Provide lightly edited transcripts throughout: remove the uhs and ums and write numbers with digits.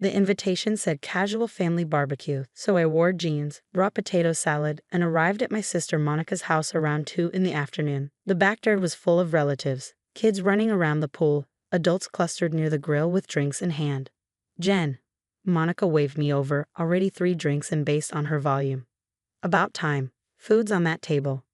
The invitation said casual family barbecue, so I wore jeans, brought potato salad, and arrived at my sister Monica's house around 2 in the afternoon. The backyard was full of relatives, kids running around the pool, adults clustered near the grill with drinks in hand. "Jen." Monica waved me over, already 3 drinks and based on her volume. "About time. Food's on that table."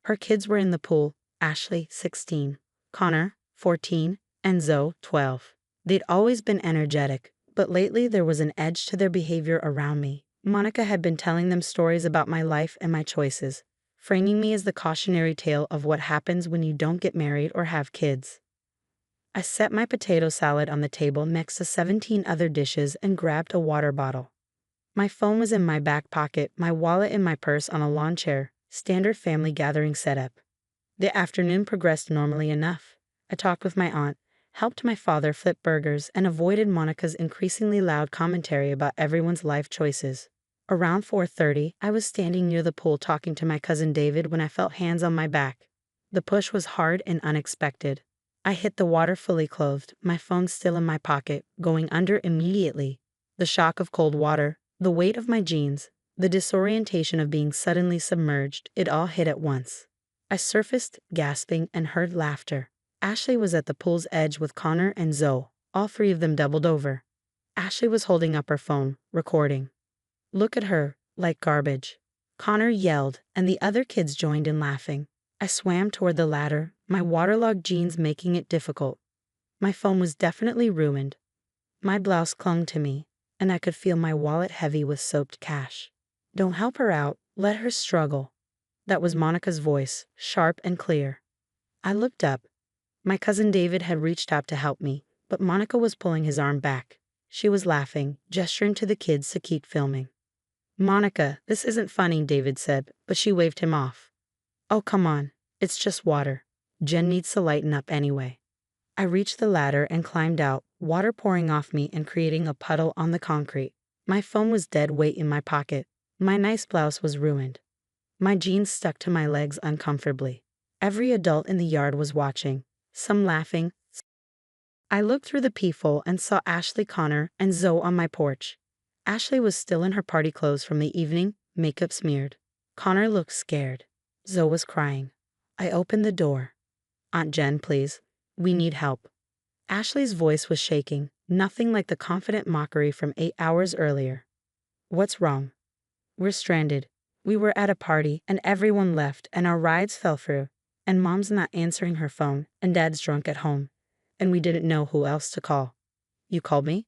Her kids were in the pool, Ashley, 16, Connor, 14, and Zoe, 12. They'd always been energetic, but lately there was an edge to their behavior around me. Monica had been telling them stories about my life and my choices, framing me as the cautionary tale of what happens when you don't get married or have kids. I set my potato salad on the table next to 17 other dishes and grabbed a water bottle. My phone was in my back pocket, my wallet in my purse on a lawn chair, standard family gathering setup. The afternoon progressed normally enough. I talked with my aunt, helped my father flip burgers, and avoided Monica's increasingly loud commentary about everyone's life choices. Around 4:30, I was standing near the pool talking to my cousin David when I felt hands on my back. The push was hard and unexpected. I hit the water fully clothed, my phone still in my pocket, going under immediately. The shock of cold water, the weight of my jeans, the disorientation of being suddenly submerged, it all hit at once. I surfaced, gasping, and heard laughter. Ashley was at the pool's edge with Connor and Zoe, all 3 of them doubled over. Ashley was holding up her phone, recording. "Look at her, like garbage." Connor yelled, and the other kids joined in laughing. I swam toward the ladder, my waterlogged jeans making it difficult. My phone was definitely ruined. My blouse clung to me, and I could feel my wallet heavy with soaked cash. "Don't help her out, let her struggle." That was Monica's voice, sharp and clear. I looked up. My cousin David had reached out to help me, but Monica was pulling his arm back. She was laughing, gesturing to the kids to keep filming. "Monica, this isn't funny," David said, but she waved him off. "Oh, come on. It's just water. Jen needs to lighten up anyway." I reached the ladder and climbed out, water pouring off me and creating a puddle on the concrete. My phone was dead weight in my pocket. My nice blouse was ruined. My jeans stuck to my legs uncomfortably. Every adult in the yard was watching, some laughing. I looked through the peephole and saw Ashley, Connor, and Zoe on my porch. Ashley was still in her party clothes from the evening, makeup smeared. Connor looked scared. Zoe was crying. I opened the door. "Aunt Jen, please. We need help." Ashley's voice was shaking, nothing like the confident mockery from 8 hours earlier. "What's wrong?" "We're stranded. We were at a party, and everyone left, and our rides fell through. And Mom's not answering her phone, and Dad's drunk at home. And we didn't know who else to call." "You called me?"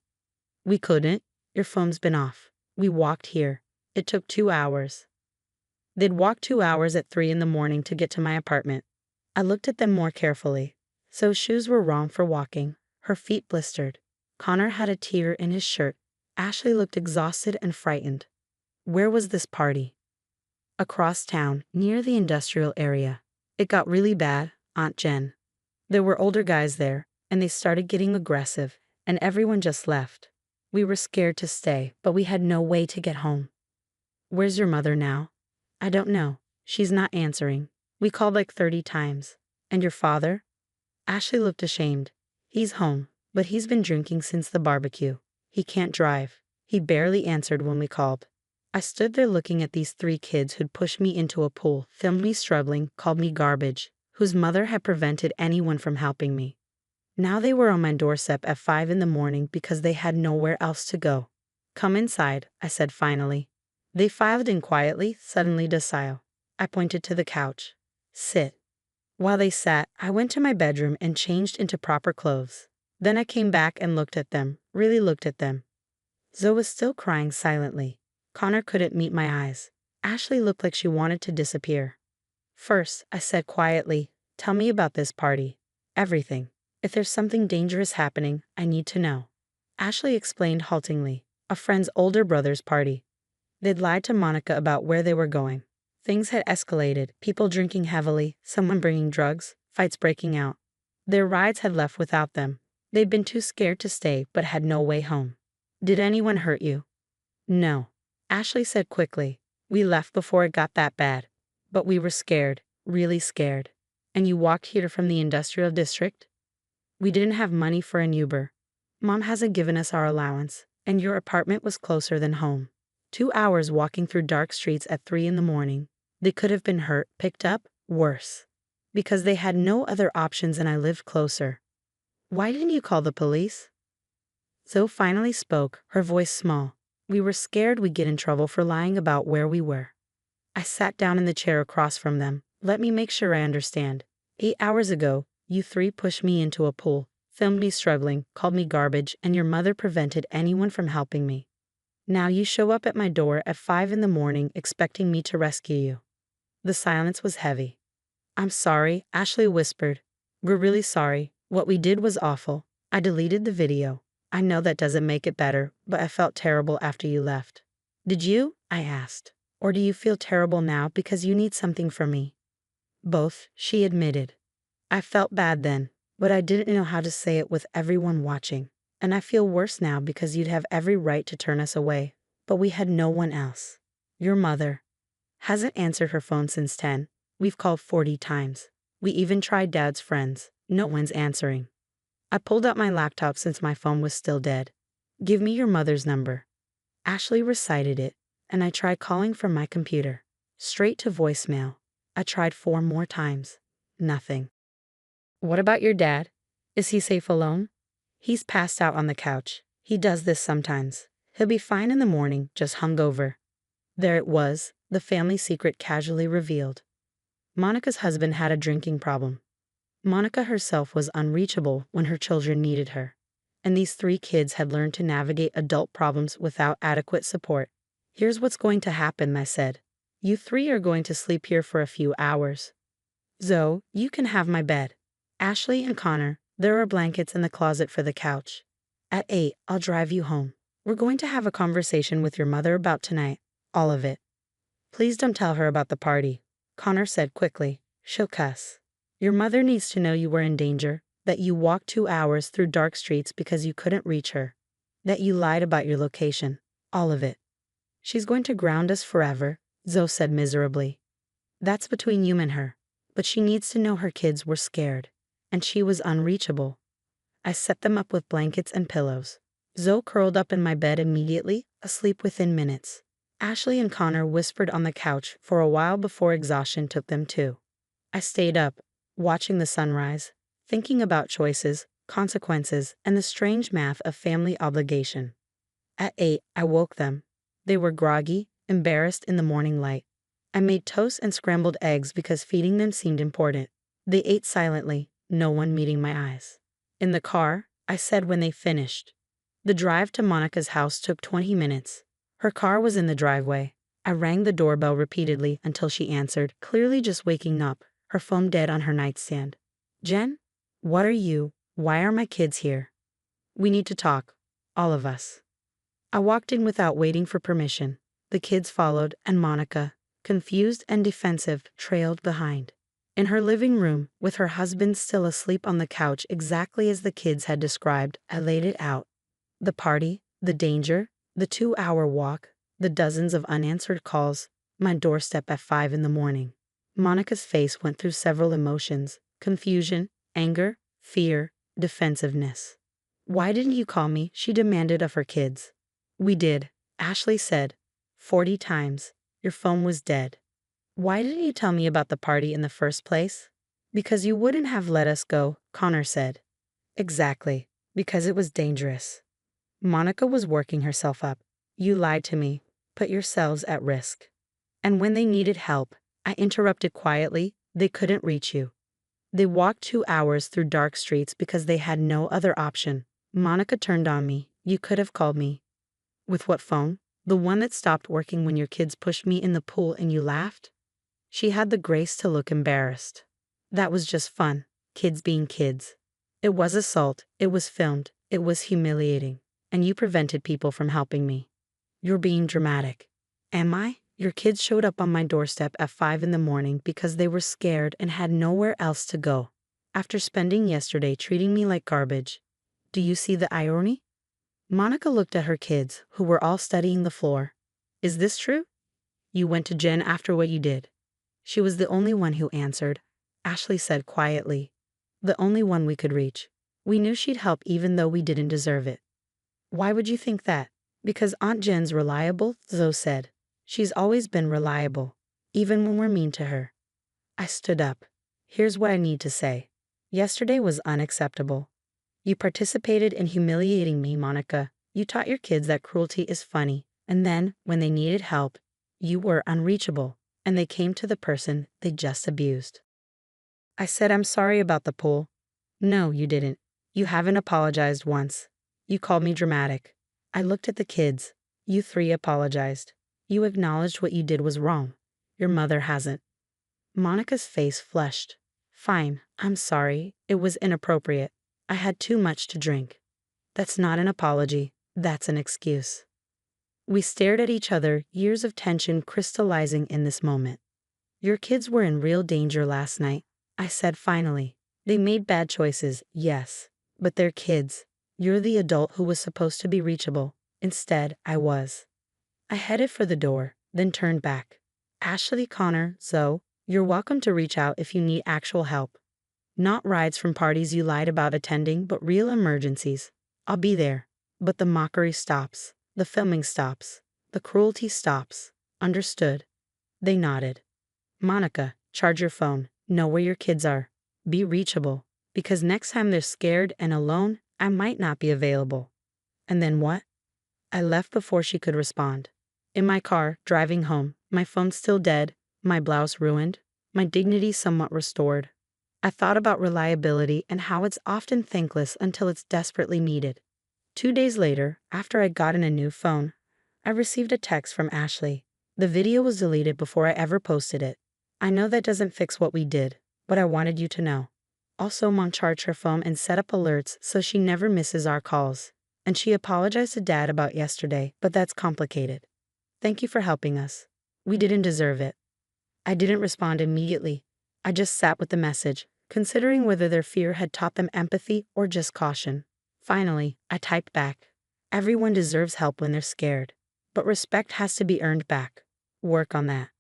"We couldn't. Your phone's been off. We walked here. It took 2 hours." They'd walked 2 hours at 3 in the morning to get to my apartment. I looked at them more carefully. Zoe's shoes were wrong for walking, her feet blistered. Connor had a tear in his shirt. Ashley looked exhausted and frightened. Where was this party? Across town, near the industrial area. It got really bad, Aunt Jen. There were older guys there, and they started getting aggressive, and everyone just left. We were scared to stay, but we had no way to get home. "Where's your mother now?" "I don't know. She's not answering. We called like 30 times. And your father?" Ashley looked ashamed. "He's home, but he's been drinking since the barbecue. He can't drive. He barely answered when we called." I stood there looking at these 3 kids who'd pushed me into a pool, filmed me struggling, called me garbage, whose mother had prevented anyone from helping me. Now they were on my doorstep at 5 in the morning because they had nowhere else to go. "Come inside," I said finally. They filed in quietly, suddenly docile. I pointed to the couch. "Sit." While they sat, I went to my bedroom and changed into proper clothes. Then I came back and looked at them, really looked at them. Zoe was still crying silently. Connor couldn't meet my eyes. Ashley looked like she wanted to disappear. "First," I said quietly, "tell me about this party. Everything. If there's something dangerous happening, I need to know." Ashley explained haltingly. "A friend's older brother's party. They'd lied to Monica about where they were going. Things had escalated, people drinking heavily, someone bringing drugs, fights breaking out. Their rides had left without them. They'd been too scared to stay but had no way home." "Did anyone hurt you?" "No," Ashley said quickly. "We left before it got that bad. But we were scared, really scared." "And you walked here from the industrial district?" "We didn't have money for an Uber. Mom hasn't given us our allowance, And your apartment was closer than home. 2 hours walking through dark streets at 3 in the morning. They could have been hurt, picked up, worse. Because they had no other options and I lived closer. Why didn't you call the police? Zoe finally spoke, her voice small. We were scared we'd get in trouble for lying about where we were. I sat down in the chair across from them. Let me make sure I understand. 8 hours ago, you three pushed me into a pool, filmed me struggling, called me garbage, and your mother prevented anyone from helping me. Now you show up at my door at 5 in the morning expecting me to rescue you. The silence was heavy. I'm sorry, Ashley whispered. We're really sorry. What we did was awful. I deleted the video. I know that doesn't make it better, but I felt terrible after you left. Did you? I asked. Or do you feel terrible now because you need something from me? Both, she admitted. I felt bad then, but I didn't know how to say it with everyone watching. And I feel worse now because you'd have every right to turn us away. But we had no one else. Your mother hasn't answered her phone since 10. We've called 40 times. We even tried Dad's friends. No one's answering. I pulled out my laptop since my phone was still dead. Give me your mother's number. Ashley recited it, and I tried calling from my computer. Straight to voicemail. I tried 4 more times. Nothing. What about your dad? Is he safe alone? He's passed out on the couch. He does this sometimes. He'll be fine in the morning, just hungover. There it was, the family secret casually revealed. Monica's husband had a drinking problem. Monica herself was unreachable when her children needed her. And these 3 kids had learned to navigate adult problems without adequate support. Here's what's going to happen, I said. You 3 are going to sleep here for a few hours. Zoe, you can have my bed. Ashley and Connor, there are blankets in the closet for the couch. At 8, I'll drive you home. We're going to have a conversation with your mother about tonight. All of it. Please don't tell her about the party, Connor said quickly. She'll cuss. Your mother needs to know you were in danger, that you walked 2 hours through dark streets because you couldn't reach her, that you lied about your location. All of it. She's going to ground us forever, Zoe said miserably. That's between you and her, but she needs to know her kids were scared, and she was unreachable. I set them up with blankets and pillows. Zoe curled up in my bed immediately, asleep within minutes. Ashley and Connor whispered on the couch for a while before exhaustion took them too. I stayed up, watching the sunrise, thinking about choices, consequences, and the strange math of family obligation. At 8, I woke them. They were groggy, embarrassed in the morning light. I made toast and scrambled eggs because feeding them seemed important. They ate silently, no one meeting my eyes. In the car, I said when they finished. The drive to Monica's house took 20 minutes. Her car was in the driveway. I rang the doorbell repeatedly until she answered, clearly just waking up, her phone dead on her nightstand. Jen? What are you? Why are my kids here? We need to talk. All of us. I walked in without waiting for permission. The kids followed, and Monica, confused and defensive, trailed behind. In her living room, with her husband still asleep on the couch exactly as the kids had described, I laid it out. The party, the danger, the 2-hour walk, the dozens of unanswered calls, my doorstep at 5 in the morning. Monica's face went through several emotions: confusion, anger, fear, defensiveness. Why didn't you call me? She demanded of her kids. We did, Ashley said. 40 times. Your phone was dead. Why didn't you tell me about the party in the first place? Because you wouldn't have let us go, Connor said. Exactly, because it was dangerous. Monica was working herself up. You lied to me, put yourselves at risk. And when they needed help, I interrupted quietly. They couldn't reach you. They walked 2 hours through dark streets because they had no other option. Monica turned on me. You could have called me. With what phone? The one that stopped working when your kids pushed me in the pool and you laughed? She had the grace to look embarrassed. That was just fun. Kids being kids. It was assault. It was filmed. It was humiliating. And you prevented people from helping me. You're being dramatic. Am I? Your kids showed up on my doorstep at 5 in the morning because they were scared and had nowhere else to go. After spending yesterday treating me like garbage. Do you see the irony? Monica looked at her kids, who were all studying the floor. Is this true? You went to Jen after what you did. She was the only one who answered, Ashley said quietly. The only one we could reach. We knew she'd help even though we didn't deserve it. Why would you think that? Because Aunt Jen's reliable, Zoe said. She's always been reliable, even when we're mean to her. I stood up. Here's what I need to say. Yesterday was unacceptable. You participated in humiliating me, Monica. You taught your kids that cruelty is funny, and then, when they needed help, you were unreachable, and they came to the person they just abused. I said I'm sorry about the pool. No, you didn't. You haven't apologized once. You called me dramatic. I looked at the kids. You three apologized. You acknowledged what you did was wrong. Your mother hasn't. Monica's face flushed. Fine, I'm sorry. It was inappropriate. I had too much to drink. That's not an apology. That's an excuse. We stared at each other, years of tension crystallizing in this moment. Your kids were in real danger last night, I said finally. They made bad choices, yes. But they're kids. You're the adult who was supposed to be reachable. Instead, I was. I headed for the door, then turned back. Ashley, Connor, Zoe, you're welcome to reach out if you need actual help. Not rides from parties you lied about attending, but real emergencies. I'll be there. But the mockery stops. The filming stops. The cruelty stops. Understood? They nodded. Monica, charge your phone. Know where your kids are. Be reachable. Because next time they're scared and alone, I might not be available. And then what? I left before she could respond. In my car, driving home, my phone still dead, my blouse ruined, my dignity somewhat restored. I thought about reliability and how it's often thankless until it's desperately needed. 2 days later, after I'd gotten a new phone, I received a text from Ashley. The video was deleted before I ever posted it. I know that doesn't fix what we did, but I wanted you to know. Also, Mom charged her phone and set up alerts so she never misses our calls. And she apologized to Dad about yesterday, but that's complicated. Thank you for helping us. We didn't deserve it. I didn't respond immediately. I just sat with the message, considering whether their fear had taught them empathy or just caution. Finally, I typed back. Everyone deserves help when they're scared, but respect has to be earned back. Work on that.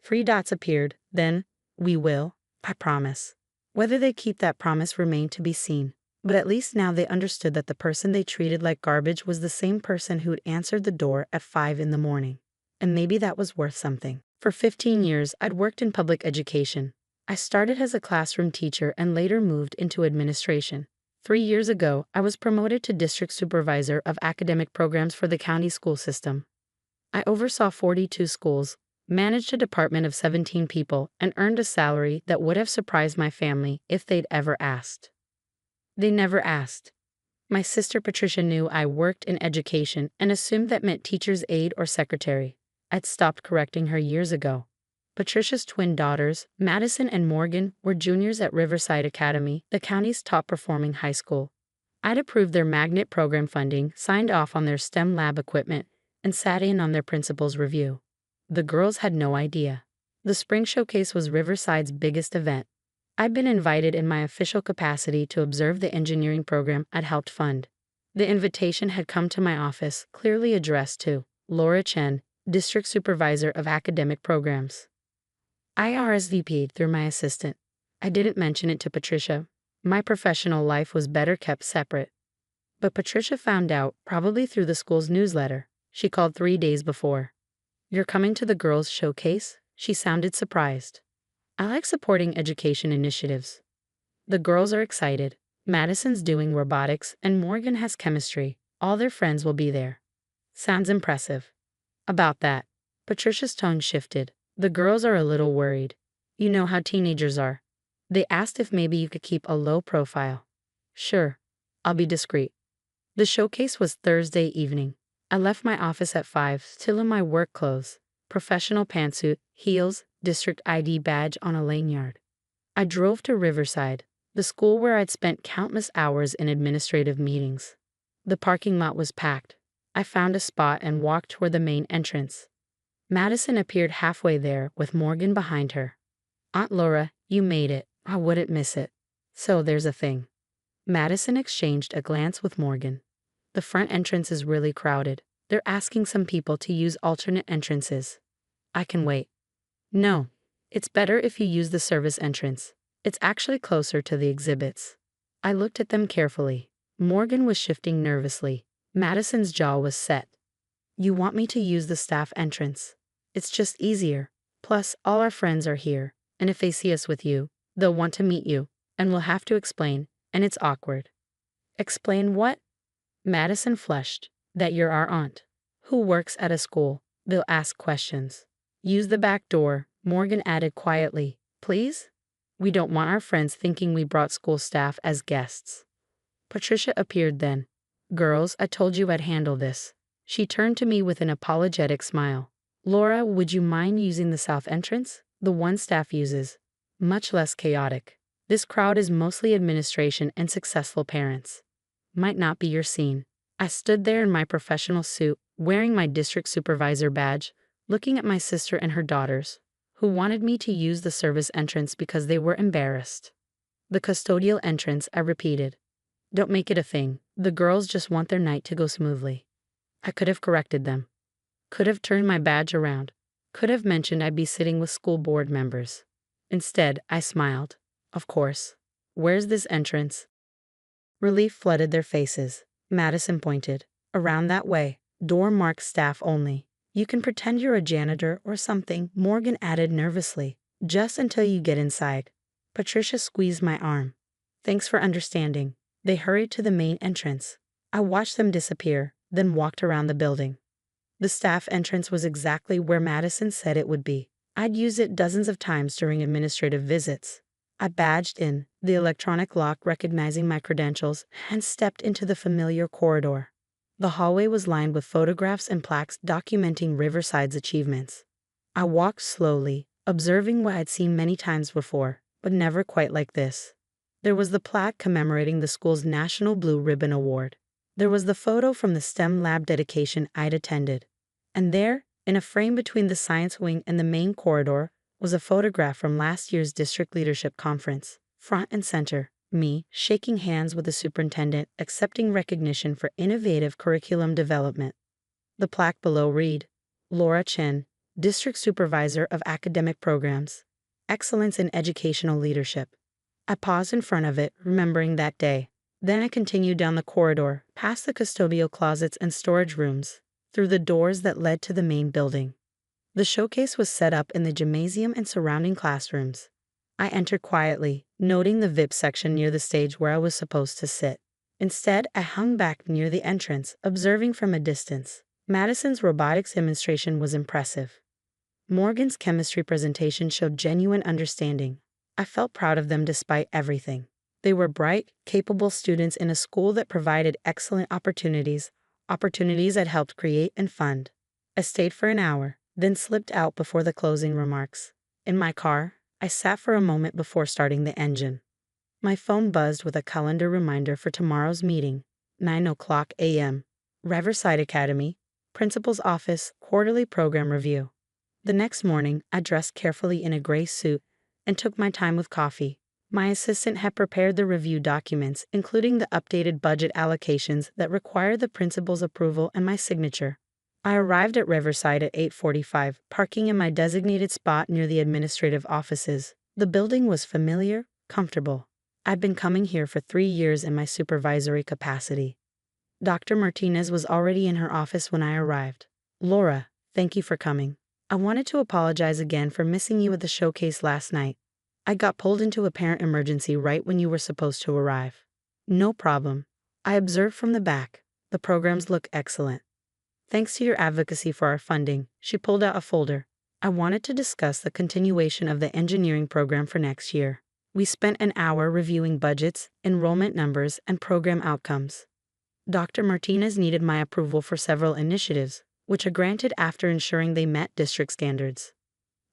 3 dots appeared, then, we will, I promise. Whether they keep that promise remained to be seen, but at least now they understood that the person they treated like garbage was the same person who'd answered the door at 5 in the morning. And maybe that was worth something. For 15 years, I'd worked in public education. I started as a classroom teacher and later moved into administration. 3 years ago, I was promoted to district supervisor of academic programs for the county school system. I oversaw 42 schools, managed a department of 17 people, and earned a salary that would have surprised my family if they'd ever asked. They never asked. My sister Patricia knew I worked in education and assumed that meant teacher's aide or secretary. I'd stopped correcting her years ago. Patricia's twin daughters, Madison and Morgan, were juniors at Riverside Academy, the county's top-performing high school. I'd approved their magnet program funding, signed off on their STEM lab equipment, and sat in on their principal's review. The girls had no idea. The spring showcase was Riverside's biggest event. I'd been invited in my official capacity to observe the engineering program I'd helped fund. The invitation had come to my office, clearly addressed to Laura Chen, District Supervisor of Academic Programs. I RSVP'd through my assistant. I didn't mention it to Patricia. My professional life was better kept separate. But Patricia found out, probably through the school's newsletter. She called 3 days before. You're coming to the girls' showcase? She sounded surprised. I like supporting education initiatives. The girls are excited. Madison's doing robotics and Morgan has chemistry. All their friends will be there. Sounds impressive. About that, Patricia's tone shifted. The girls are a little worried. You know how teenagers are. They asked if maybe you could keep a low profile. Sure, I'll be discreet. The showcase was Thursday evening. I left my office at 5, still in my work clothes, professional pantsuit, heels, district ID badge on a lanyard. I drove to Riverside, the school where I'd spent countless hours in administrative meetings. The parking lot was packed. I found a spot and walked toward the main entrance. Madison appeared halfway there with Morgan behind her. Aunt Laura, you made it. I wouldn't miss it. So there's a thing. Madison exchanged a glance with Morgan. The front entrance is really crowded. They're asking some people to use alternate entrances. I can wait. No, it's better if you use the service entrance. It's actually closer to the exhibits. I looked at them carefully. Morgan was shifting nervously. Madison's jaw was set. You want me to use the staff entrance. It's just easier. Plus, all our friends are here, and if they see us with you, they'll want to meet you, and we'll have to explain, and it's awkward. Explain what? Madison flushed. That you're our aunt, who works at a school. They'll ask questions. Use the back door, Morgan added quietly. Please? We don't want our friends thinking we brought school staff as guests. Patricia appeared then. Girls, I told you I'd handle this. She turned to me with an apologetic smile. Laura, would you mind using the south entrance? The one staff uses. Much less chaotic. This crowd is mostly administration and successful parents. Might not be your scene. I stood there in my professional suit, wearing my district supervisor badge, looking at my sister and her daughters, who wanted me to use the service entrance because they were embarrassed. The custodial entrance, I repeated. Don't make it a thing. The girls just want their night to go smoothly. I could have corrected them. Could have turned my badge around. Could have mentioned I'd be sitting with school board members. Instead, I smiled. Of course. Where's this entrance? Relief flooded their faces. Madison pointed. Around that way. Door marked staff only. You can pretend you're a janitor or something, Morgan added nervously. Just until you get inside. Patricia squeezed my arm. Thanks for understanding. They hurried to the main entrance. I watched them disappear, then walked around the building. The staff entrance was exactly where Madison said it would be. I'd used it dozens of times during administrative visits. I badged in, the electronic lock recognizing my credentials, and stepped into the familiar corridor. The hallway was lined with photographs and plaques documenting Riverside's achievements. I walked slowly, observing what I'd seen many times before, but never quite like this. There was the plaque commemorating the school's National Blue Ribbon Award. There was the photo from the STEM lab dedication I'd attended. And there, in a frame between the science wing and the main corridor, was a photograph from last year's district leadership conference. Front and center, me, shaking hands with the superintendent, accepting recognition for innovative curriculum development. The plaque below read, Laura Chen, District Supervisor of Academic Programs. Excellence in Educational Leadership. I paused in front of it, remembering that day. Then I continued down the corridor, past the custodial closets and storage rooms, through the doors that led to the main building. The showcase was set up in the gymnasium and surrounding classrooms. I entered quietly, noting the VIP section near the stage where I was supposed to sit. Instead, I hung back near the entrance, observing from a distance. Madison's robotics demonstration was impressive. Morgan's chemistry presentation showed genuine understanding. I felt proud of them despite everything. They were bright, capable students in a school that provided excellent opportunities I'd helped create and fund. I stayed for an hour, then slipped out before the closing remarks. In my car, I sat for a moment before starting the engine. My phone buzzed with a calendar reminder for tomorrow's meeting, 9:00 a.m. Riverside Academy, Principal's Office, Quarterly Program Review. The next morning, I dressed carefully in a gray suit and took my time with coffee. My assistant had prepared the review documents, including the updated budget allocations that required the principal's approval and my signature. I arrived at Riverside at 8:45, parking in my designated spot near the administrative offices. The building was familiar, comfortable. I'd been coming here for 3 years in my supervisory capacity. Dr. Martinez was already in her office when I arrived. Laura, thank you for coming. I wanted to apologize again for missing you at the showcase last night. I got pulled into a parent emergency right when you were supposed to arrive. No problem. I observed from the back. The programs look excellent. Thanks to your advocacy for our funding, she pulled out a folder. I wanted to discuss the continuation of the engineering program for next year. We spent an hour reviewing budgets, enrollment numbers, and program outcomes. Dr. Martinez needed my approval for several initiatives, which I granted after ensuring they met district standards.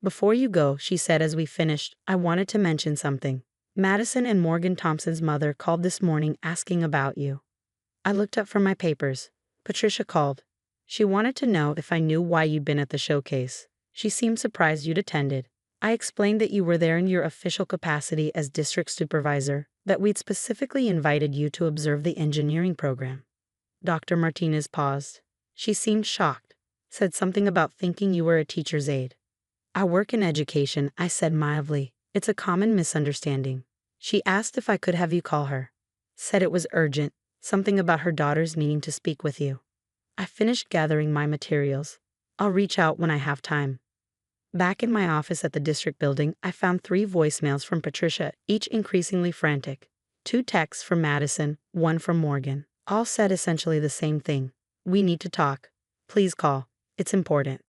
Before you go, she said as we finished, I wanted to mention something. Madison and Morgan Thompson's mother called this morning asking about you. I looked up from my papers. Patricia called. She wanted to know if I knew why you'd been at the showcase. She seemed surprised you'd attended. I explained that you were there in your official capacity as district supervisor, that we'd specifically invited you to observe the engineering program. Dr. Martinez paused. She seemed shocked, said something about thinking you were a teacher's aide. I work in education, I said mildly. It's a common misunderstanding. She asked if I could have you call her. Said it was urgent, something about her daughters needing to speak with you. I finished gathering my materials. I'll reach out when I have time. Back in my office at the district building, I found 3 voicemails from Patricia, each increasingly frantic. 2 texts from Madison, 1 from Morgan. All said essentially the same thing. We need to talk. Please call. It's important.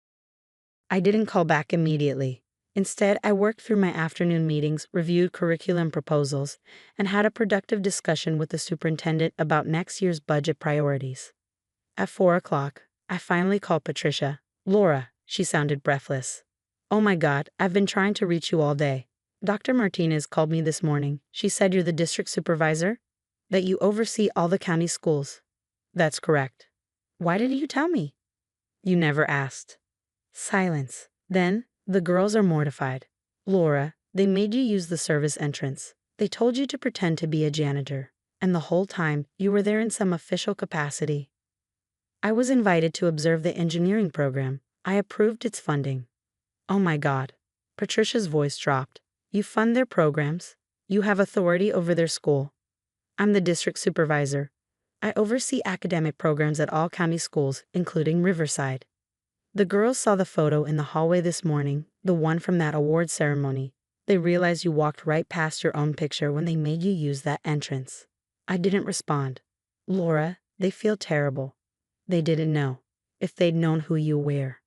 I didn't call back immediately. Instead, I worked through my afternoon meetings, reviewed curriculum proposals, and had a productive discussion with the superintendent about next year's budget priorities. At 4 o'clock, I finally called Patricia. "Laura," she sounded breathless. "Oh my God, I've been trying to reach you all day. Dr. Martinez called me this morning. She said you're the district supervisor? That you oversee all the county schools." "That's correct." "Why didn't you tell me?" "You never asked." Silence. Then, "The girls are mortified. Laura, they made you use the service entrance. They told you to pretend to be a janitor. And the whole time, you were there in some official capacity." "I was invited to observe the engineering program. I approved its funding." "Oh my God." Patricia's voice dropped. "You fund their programs? You have authority over their school?" "I'm the district supervisor. I oversee academic programs at all county schools, including Riverside." "The girls saw the photo in the hallway this morning, the one from that award ceremony. They realized you walked right past your own picture when they made you use that entrance." I didn't respond. "Laura, they feel terrible. They didn't know. If they'd known who you were."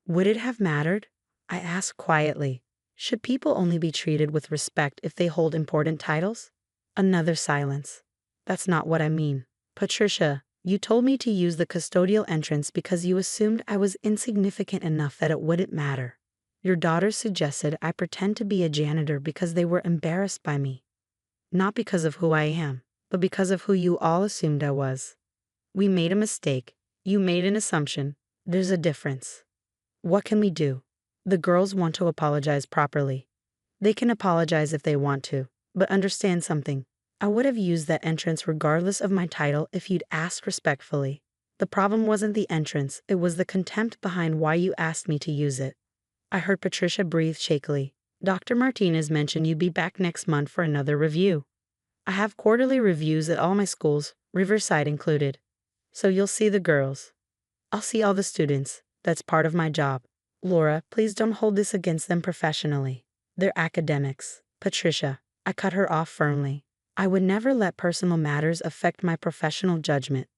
"Would it have mattered?" I asked quietly. "Should people only be treated with respect if they hold important titles?" Another silence. "That's not what I mean. Patricia, you told me to use the custodial entrance because you assumed I was insignificant enough that it wouldn't matter. Your daughters suggested I pretend to be a janitor because they were embarrassed by me. Not because of who I am, but because of who you all assumed I was. We made a mistake. You made an assumption. There's a difference. What can we do?" "The girls want to apologize properly." "They can apologize if they want to, but understand something. I would have used that entrance regardless of my title if you'd asked respectfully. The problem wasn't the entrance, it was the contempt behind why you asked me to use it." I heard Patricia breathe shakily. "Dr. Martinez mentioned you'd be back next month for another review. I have quarterly reviews at all my schools, Riverside included. So you'll see the girls." "I'll see all the students. That's part of my job." "Laura, please don't hold this against them professionally. They're academics." "Patricia," I cut her off firmly. "I would never let personal matters affect my professional judgment.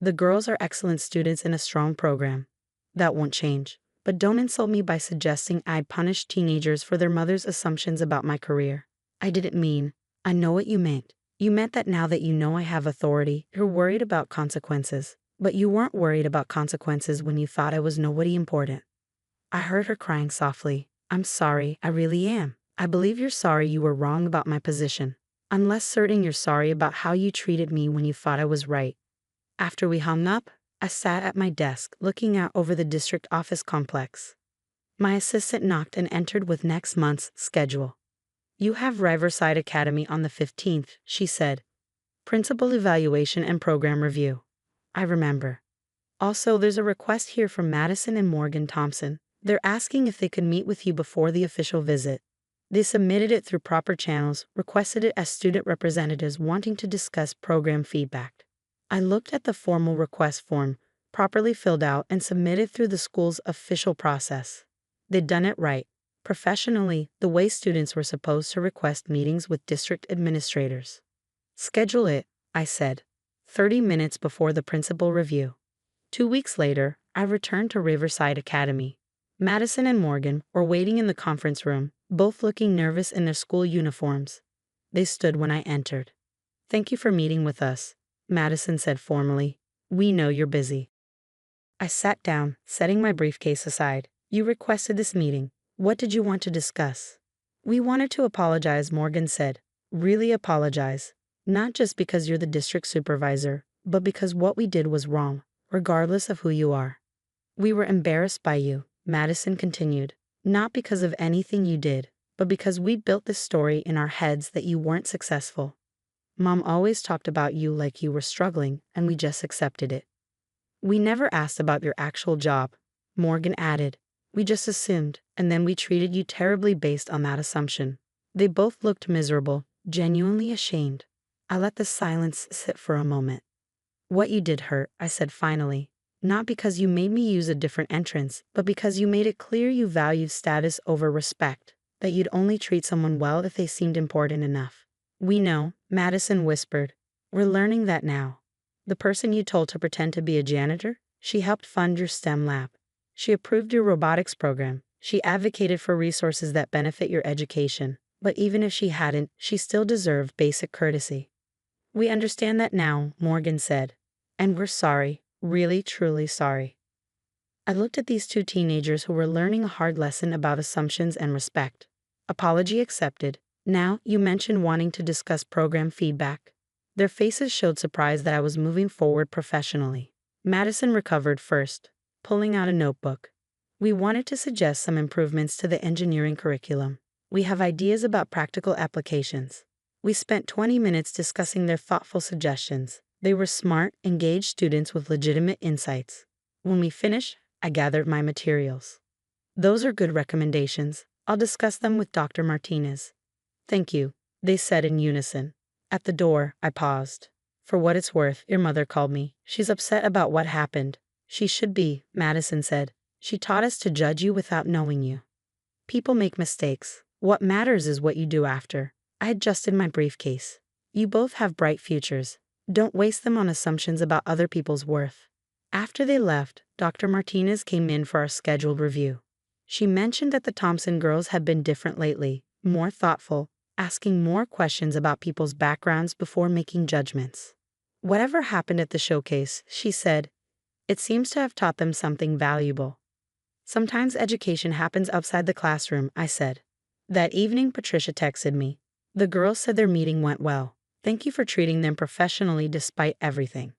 The girls are excellent students in a strong program. That won't change. But don't insult me by suggesting I'd punish teenagers for their mother's assumptions about my career. I didn't mean." "I know what you meant. You meant that now that you know I have authority, you're worried about consequences. But you weren't worried about consequences when you thought I was nobody important." I heard her crying softly. "I'm sorry, I really am. I believe you're sorry you were wrong about my position. I'm less certain you're sorry about how you treated me when you thought I was right." After we hung up, I sat at my desk, looking out over the district office complex. My assistant knocked and entered with next month's schedule. "You have Riverside Academy on the 15th, she said. "Principal evaluation and program review." I remember. "Also, there's a request here from Madison and Morgan Thompson. They're asking if they could meet with you before the official visit. They submitted it through proper channels, requested it as student representatives wanting to discuss program feedback." I looked at the formal request form, properly filled out and submitted through the school's official process. They'd done it right, professionally, the way students were supposed to request meetings with district administrators. "Schedule it," I said, 30 minutes before the principal review. 2 weeks later, I returned to Riverside Academy. Madison and Morgan were waiting in the conference room, both looking nervous in their school uniforms. They stood when I entered. "Thank you for meeting with us," Madison said formally. "We know you're busy." I sat down, setting my briefcase aside. "You requested this meeting. What did you want to discuss?" "We wanted to apologize," Morgan said. "Really apologize. Not just because you're the district supervisor, but because what we did was wrong, regardless of who you are. We were embarrassed by you," Madison continued. "Not because of anything you did, but because we built this story in our heads that you weren't successful. Mom always talked about you like you were struggling, and we just accepted it. We never asked about your actual job," Morgan added. "We just assumed, and then we treated you terribly based on that assumption." They both looked miserable, genuinely ashamed. I let the silence sit for a moment. "What you did hurt," I said finally. Not because you made me use a different entrance, but because you made it clear you valued status over respect, that you'd only treat someone well if they seemed important enough. We know, Madison whispered. We're learning that now. The person you told to pretend to be a janitor, she helped fund your STEM lab. She approved your robotics program. She advocated for resources that benefit your education. But even if she hadn't, she still deserved basic courtesy. We understand that now, Morgan said. And we're sorry, really, truly sorry. I looked at these two teenagers who were learning a hard lesson about assumptions and respect. Apology accepted. Now, you mentioned wanting to discuss program feedback. Their faces showed surprise that I was moving forward professionally. Madison recovered first, pulling out a notebook. We wanted to suggest some improvements to the engineering curriculum. We have ideas about practical applications. We spent 20 minutes discussing their thoughtful suggestions. They were smart, engaged students with legitimate insights. When we finished, I gathered my materials. Those are good recommendations. I'll discuss them with Dr. Martinez. Thank you, they said in unison. At the door, I paused. For what it's worth, your mother called me. She's upset about what happened. She should be, Madison said. She taught us to judge you without knowing you. People make mistakes. What matters is what you do after. I adjusted my briefcase. You both have bright futures. Don't waste them on assumptions about other people's worth. After they left, Dr. Martinez came in for our scheduled review. She mentioned that the Thompson girls had been different lately, more thoughtful, asking more questions about people's backgrounds before making judgments. Whatever happened at the showcase, she said, it seems to have taught them something valuable. Sometimes education happens outside the classroom, I said. That evening, Patricia texted me. The girls said their meeting went well. Thank you for treating them professionally despite everything.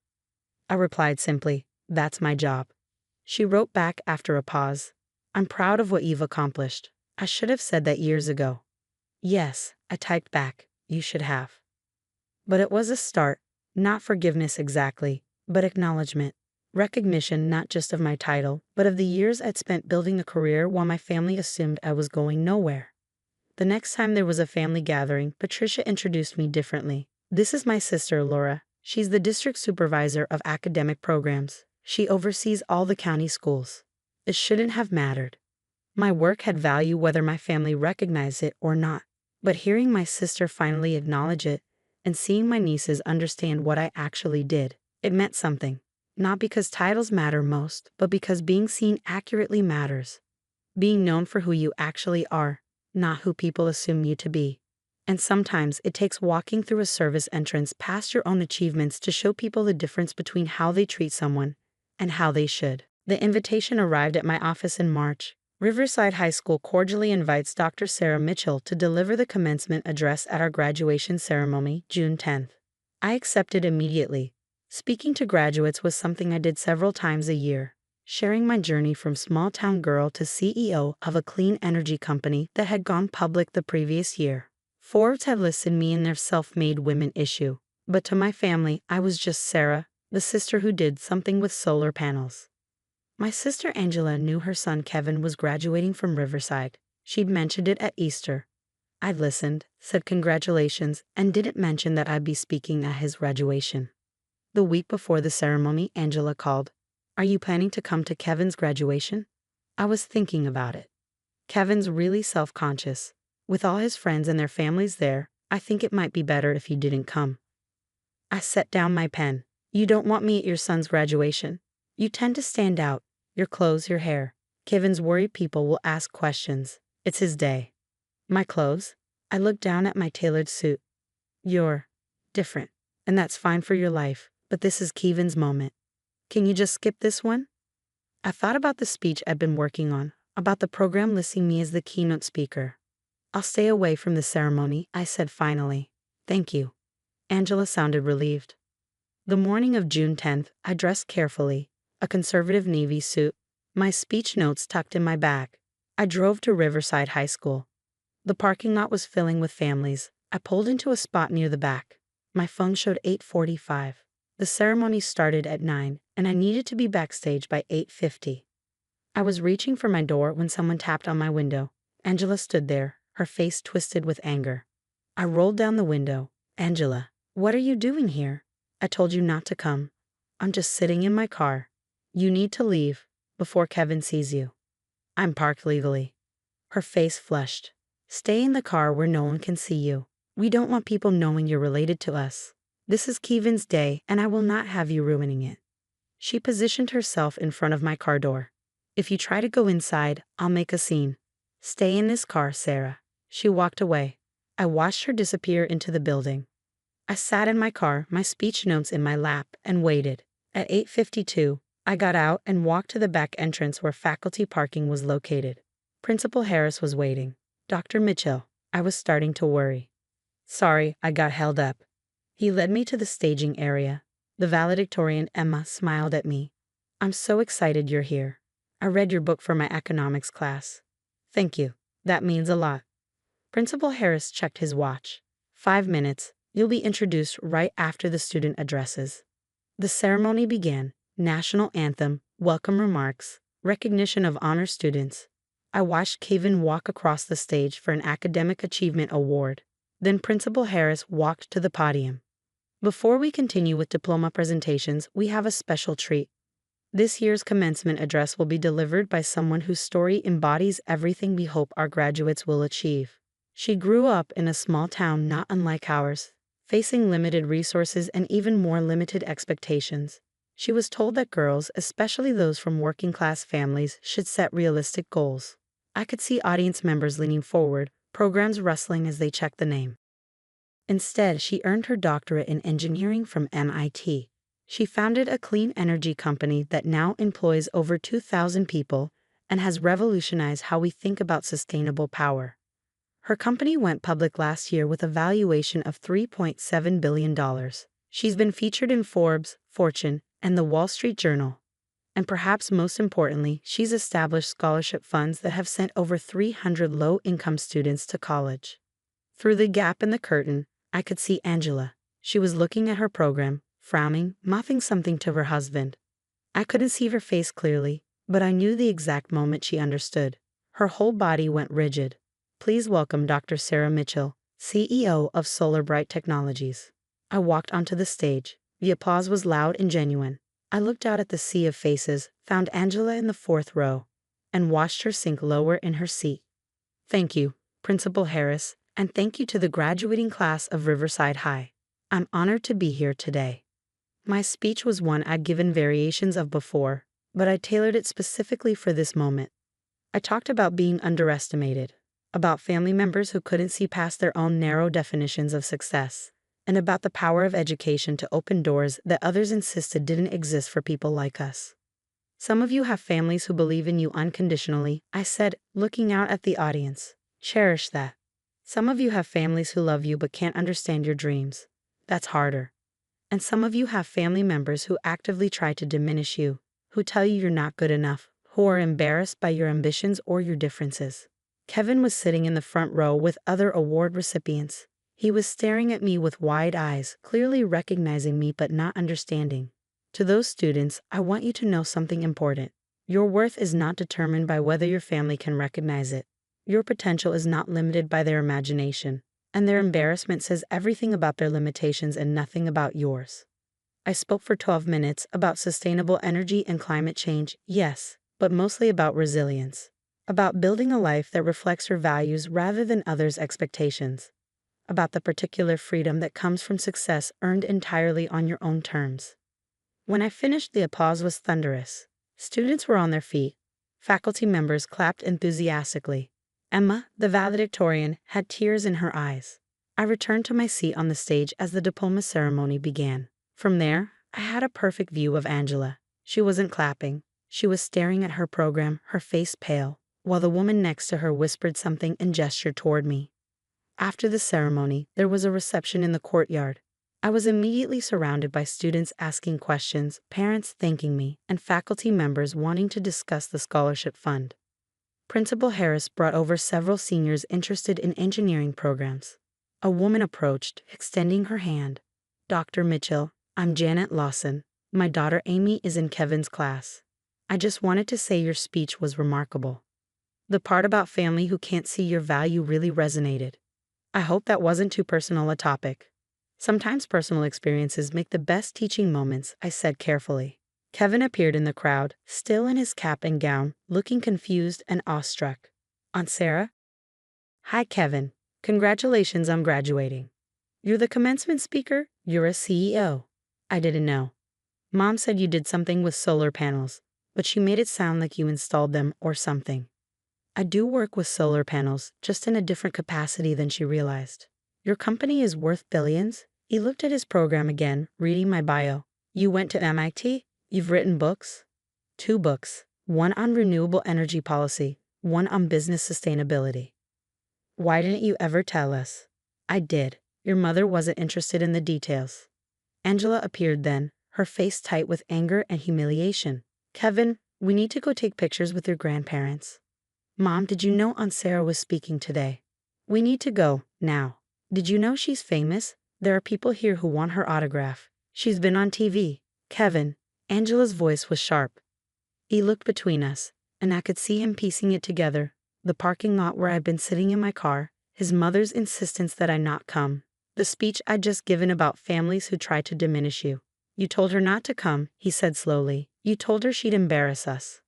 I replied simply, that's my job. She wrote back after a pause. I'm proud of what you've accomplished. I should have said that years ago. Yes, I typed back, you should have. But it was a start, not forgiveness exactly, but acknowledgement. Recognition not just of my title, but of the years I'd spent building a career while my family assumed I was going nowhere. The next time there was a family gathering, Patricia introduced me differently. This is my sister, Laura. She's the district supervisor of academic programs. She oversees all the county schools. It shouldn't have mattered. My work had value whether my family recognized it or not. But hearing my sister finally acknowledge it, and seeing my nieces understand what I actually did, it meant something. Not because titles matter most, but because being seen accurately matters. Being known for who you actually are, not who people assume you to be. And sometimes it takes walking through a service entrance past your own achievements to show people the difference between how they treat someone and how they should. The invitation arrived at my office in March. Riverside High School cordially invites Dr. Sarah Mitchell to deliver the commencement address at our graduation ceremony, June 10th. I accepted immediately. Speaking to graduates was something I did several times a year, sharing my journey from small-town girl to CEO of a clean energy company that had gone public the previous year. Forbes had listed me in their self-made women issue, but to my family, I was just Sarah, the sister who did something with solar panels. My sister Angela knew her son Kevin was graduating from Riverside. She'd mentioned it at Easter. I listened, said congratulations, and didn't mention that I'd be speaking at his graduation. The week before the ceremony, Angela called. Are you planning to come to Kevin's graduation? I was thinking about it. Kevin's really self-conscious. With all his friends and their families there, I think it might be better if he didn't come. I set down my pen. You don't want me at your son's graduation. You tend to stand out. Your clothes, your hair. Kevin's worried people will ask questions. It's his day. My clothes? I looked down at my tailored suit. You're different, and that's fine for your life, but this is Kevin's moment. Can you just skip this one? I thought about the speech I'd been working on, about the program listing me as the keynote speaker. I'll stay away from the ceremony, I said finally. Thank you. Angela sounded relieved. The morning of June 10th, I dressed carefully, a conservative navy suit, my speech notes tucked in my bag. I drove to Riverside High School. The parking lot was filling with families. I pulled into a spot near the back. My phone showed 8:45. The ceremony started at 9, and I needed to be backstage by 8:50. I was reaching for my door when someone tapped on my window. Angela stood there, her face twisted with anger. I rolled down the window. Angela, what are you doing here? I told you not to come. I'm just sitting in my car. You need to leave before Kevin sees you. I'm parked legally. Her face flushed. Stay in the car where no one can see you. We don't want people knowing you're related to us. This is Kevin's day, and I will not have you ruining it. She positioned herself in front of my car door. If you try to go inside, I'll make a scene. Stay in this car, Sarah. She walked away. I watched her disappear into the building. I sat in my car, my speech notes in my lap, and waited. At 8:52, I got out and walked to the back entrance where faculty parking was located. Principal Harris was waiting. Dr. Mitchell, I was starting to worry. Sorry, I got held up. He led me to the staging area. The valedictorian Emma smiled at me. I'm so excited you're here. I read your book for my economics class. Thank you. That means a lot. Principal Harris checked his watch. 5 minutes. You'll be introduced right after the student addresses. The ceremony began. National anthem, welcome remarks, recognition of honor students. I watched Kevin walk across the stage for an academic achievement award. Then Principal Harris walked to the podium. Before we continue with diploma presentations, we have a special treat. This year's commencement address will be delivered by someone whose story embodies everything we hope our graduates will achieve. She grew up in a small town not unlike ours, facing limited resources and even more limited expectations. She was told that girls, especially those from working-class families, should set realistic goals. I could see audience members leaning forward, programs rustling as they checked the name. Instead, she earned her doctorate in engineering from MIT. She founded a clean energy company that now employs over 2,000 people and has revolutionized how we think about sustainable power. Her company went public last year with a valuation of $3.7 billion. She's been featured in Forbes, Fortune, and the Wall Street Journal. And perhaps most importantly, she's established scholarship funds that have sent over 300 low-income students to college. Through the gap in the curtain, I could see Angela. She was looking at her program, frowning, mouthing something to her husband. I couldn't see her face clearly, but I knew the exact moment she understood. Her whole body went rigid. Please welcome Dr. Sarah Mitchell, CEO of Solar Bright Technologies. I walked onto the stage. The applause was loud and genuine. I looked out at the sea of faces, found Angela in the 4th row, and watched her sink lower in her seat. Thank you, Principal Harris, and thank you to the graduating class of Riverside High. I'm honored to be here today. My speech was one I'd given variations of before, but I tailored it specifically for this moment. I talked about being underestimated, about family members who couldn't see past their own narrow definitions of success, and about the power of education to open doors that others insisted didn't exist for people like us. Some of you have families who believe in you unconditionally, I said, looking out at the audience. Cherish that. Some of you have families who love you but can't understand your dreams. That's harder. And some of you have family members who actively try to diminish you, who tell you you're not good enough, who are embarrassed by your ambitions or your differences. Kevin was sitting in the front row with other award recipients. He was staring at me with wide eyes, clearly recognizing me but not understanding. To those students, I want you to know something important. Your worth is not determined by whether your family can recognize it. Your potential is not limited by their imagination, and their embarrassment says everything about their limitations and nothing about yours. I spoke for 12 minutes about sustainable energy and climate change, yes, but mostly about resilience. About building a life that reflects your values rather than others' expectations. About the particular freedom that comes from success earned entirely on your own terms. When I finished, the applause was thunderous. Students were on their feet. Faculty members clapped enthusiastically. Emma, the valedictorian, had tears in her eyes. I returned to my seat on the stage as the diploma ceremony began. From there, I had a perfect view of Angela. She wasn't clapping. She was staring at her program, her face pale, while the woman next to her whispered something and gestured toward me. After the ceremony, there was a reception in the courtyard. I was immediately surrounded by students asking questions, parents thanking me, and faculty members wanting to discuss the scholarship fund. Principal Harris brought over several seniors interested in engineering programs. A woman approached, extending her hand. Dr. Mitchell, I'm Janet Lawson. My daughter Amy is in Kevin's class. I just wanted to say your speech was remarkable. The part about family who can't see your value really resonated. I hope that wasn't too personal a topic. Sometimes personal experiences make the best teaching moments, I said carefully. Kevin appeared in the crowd, still in his cap and gown, looking confused and awestruck. Aunt Sarah? Hi, Kevin. Congratulations on graduating. You're the commencement speaker? You're a CEO. I didn't know. Mom said you did something with solar panels, but she made it sound like you installed them or something. I do work with solar panels, just in a different capacity than she realized. Your company is worth billions? He looked at his program again, reading my bio. You went to MIT? You've written books? 2 books, one on renewable energy policy, one on business sustainability. Why didn't you ever tell us? I did. Your mother wasn't interested in the details. Angela appeared then, her face tight with anger and humiliation. Kevin, we need to go take pictures with your grandparents. Mom, did you know Aunt Sarah was speaking today? We need to go, now. Did you know she's famous? There are people here who want her autograph. She's been on TV. Kevin. Angela's voice was sharp. He looked between us, and I could see him piecing it together. The parking lot where I'd been sitting in my car, his mother's insistence that I not come, the speech I'd just given about families who try to diminish you. You told her not to come, he said slowly. You told her she'd embarrass us.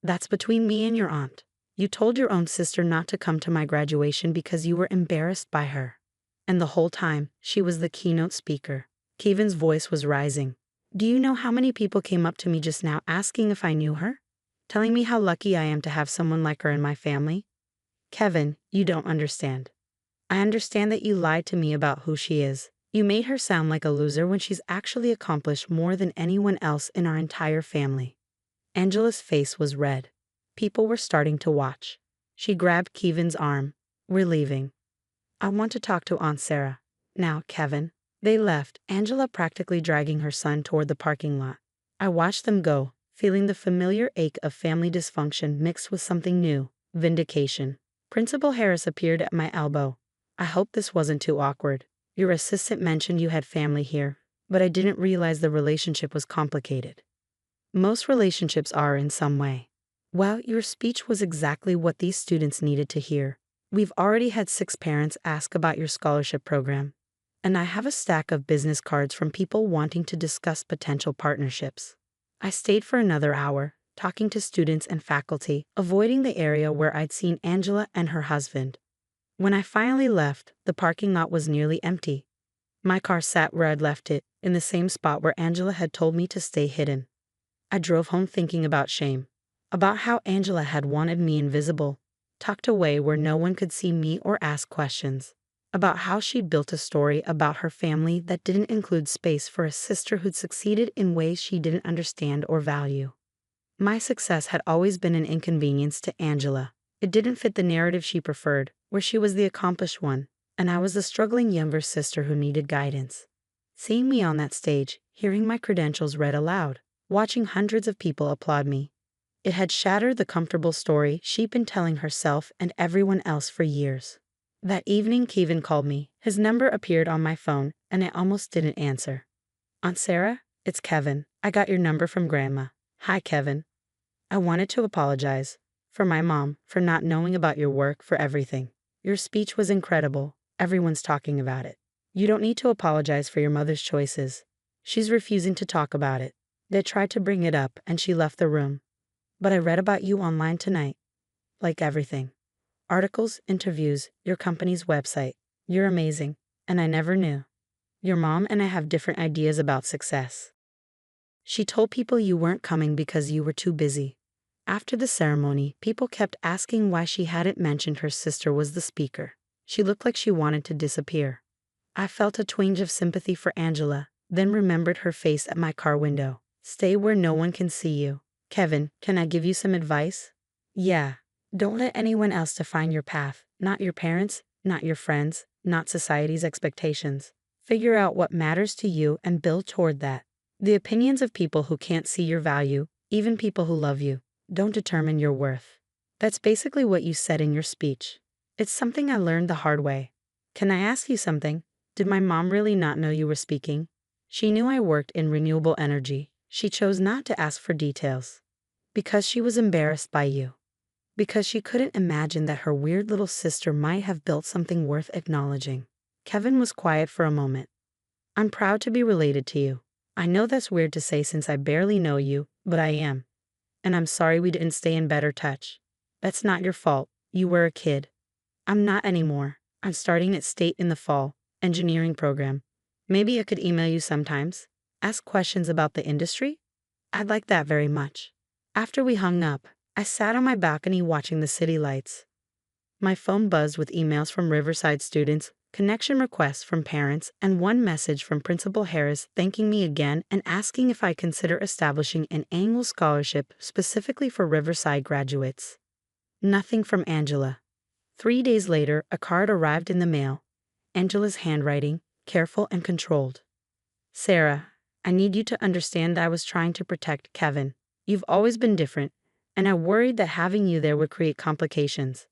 That's between me and your aunt. You told your own sister not to come to my graduation because you were embarrassed by her. And the whole time, she was the keynote speaker. Kevin's voice was rising. Do you know how many people came up to me just now asking if I knew her? Telling me how lucky I am to have someone like her in my family? Kevin, you don't understand. I understand that you lied to me about who she is. You made her sound like a loser when she's actually accomplished more than anyone else in our entire family. Angela's face was red. People were starting to watch. She grabbed Kevin's arm. We're leaving. I want to talk to Aunt Sarah. Now, Kevin. They left, Angela practically dragging her son toward the parking lot. I watched them go, feeling the familiar ache of family dysfunction mixed with something new, vindication. Principal Harris appeared at my elbow. I hope this wasn't too awkward. Your assistant mentioned you had family here, but I didn't realize the relationship was complicated. Most relationships are in some way. Well, your speech was exactly what these students needed to hear. We've already had 6 parents ask about your scholarship program. And I have a stack of business cards from people wanting to discuss potential partnerships. I stayed for another hour, talking to students and faculty, avoiding the area where I'd seen Angela and her husband. When I finally left, the parking lot was nearly empty. My car sat where I'd left it, in the same spot where Angela had told me to stay hidden. I drove home thinking about shame, about how Angela had wanted me invisible, tucked away where no one could see me or ask questions. About how she'd built a story about her family that didn't include space for a sister who'd succeeded in ways she didn't understand or value. My success had always been an inconvenience to Angela. It didn't fit the narrative she preferred, where she was the accomplished one, and I was the struggling younger sister who needed guidance. Seeing me on that stage, hearing my credentials read aloud, watching hundreds of people applaud me, it had shattered the comfortable story she'd been telling herself and everyone else for years. That evening, Kevin called me. His number appeared on my phone, and I almost didn't answer. Aunt Sarah, it's Kevin. I got your number from Grandma. Hi, Kevin. I wanted to apologize. For my mom, for not knowing about your work, for everything. Your speech was incredible. Everyone's talking about it. You don't need to apologize for your mother's choices. She's refusing to talk about it. They tried to bring it up, and she left the room. But I read about you online tonight. Like everything. Articles, interviews, your company's website. You're amazing, and I never knew. Your mom and I have different ideas about success. She told people you weren't coming because you were too busy. After the ceremony, people kept asking why she hadn't mentioned her sister was the speaker. She looked like she wanted to disappear. I felt a twinge of sympathy for Angela, then remembered her face at my car window. Stay where no one can see you. Kevin, can I give you some advice? Yeah. Don't let anyone else define your path, not your parents, not your friends, not society's expectations. Figure out what matters to you and build toward that. The opinions of people who can't see your value, even people who love you, don't determine your worth. That's basically what you said in your speech. It's something I learned the hard way. Can I ask you something? Did my mom really not know you were speaking? She knew I worked in renewable energy. She chose not to ask for details. Because she was embarrassed by you. Because she couldn't imagine that her weird little sister might have built something worth acknowledging. Kevin was quiet for a moment. I'm proud to be related to you. I know that's weird to say since I barely know you, but I am. And I'm sorry we didn't stay in better touch. That's not your fault. You were a kid. I'm not anymore. I'm starting at State in the fall, engineering program. Maybe I could email you sometimes. Ask questions about the industry? I'd like that very much. After we hung up, I sat on my balcony watching the city lights. My phone buzzed with emails from Riverside students, connection requests from parents, and one message from Principal Harris thanking me again and asking if I consider establishing an annual scholarship specifically for Riverside graduates. Nothing from Angela. 3 days later, a card arrived in the mail. Angela's handwriting, careful and controlled. Sarah, I need you to understand that I was trying to protect Kevin. You've always been different, and I worried that having you there would create complications.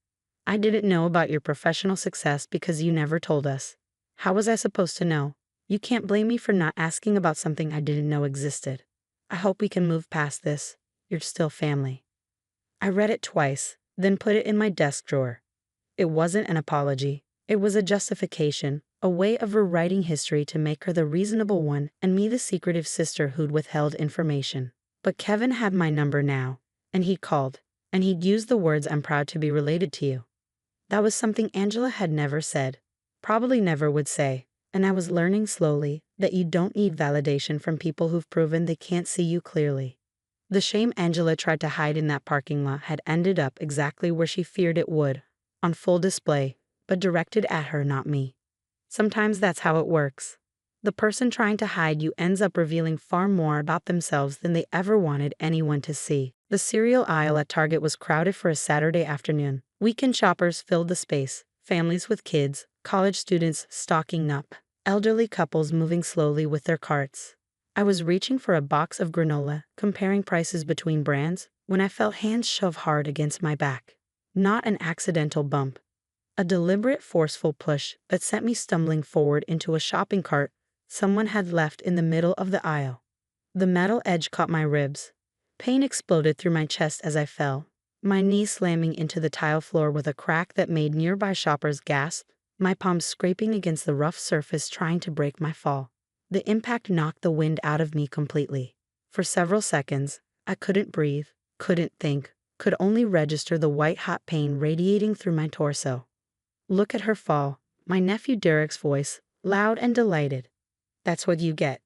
I didn't know about your professional success because you never told us. How was I supposed to know? You can't blame me for not asking about something I didn't know existed. I hope we can move past this. You're still family. I read it twice, then put it in my desk drawer. It wasn't an apology. It was a justification, a way of rewriting history to make her the reasonable one and me the secretive sister who'd withheld information. But Kevin had my number now, and he'd called, and he'd used the words "I'm proud to be related to you." That was something Angela had never said, probably never would say, and I was learning slowly that you don't need validation from people who've proven they can't see you clearly. The shame Angela tried to hide in that parking lot had ended up exactly where she feared it would, on full display, but directed at her, not me. Sometimes that's how it works. The person trying to hide you ends up revealing far more about themselves than they ever wanted anyone to see. The cereal aisle at Target was crowded for a Saturday afternoon. Weekend shoppers filled the space, families with kids, college students stocking up, elderly couples moving slowly with their carts. I was reaching for a box of granola, comparing prices between brands, when I felt hands shove hard against my back. Not an accidental bump. A deliberate, forceful push that sent me stumbling forward into a shopping cart someone had left in the middle of the aisle. The metal edge caught my ribs. Pain exploded through my chest as I fell, my knee slamming into the tile floor with a crack that made nearby shoppers gasp, my palms scraping against the rough surface trying to break my fall. The impact knocked the wind out of me completely. For several seconds, I couldn't breathe, couldn't think, could only register the white-hot pain radiating through my torso. Look at her fall, my nephew Derek's voice, loud and delighted. That's what you get.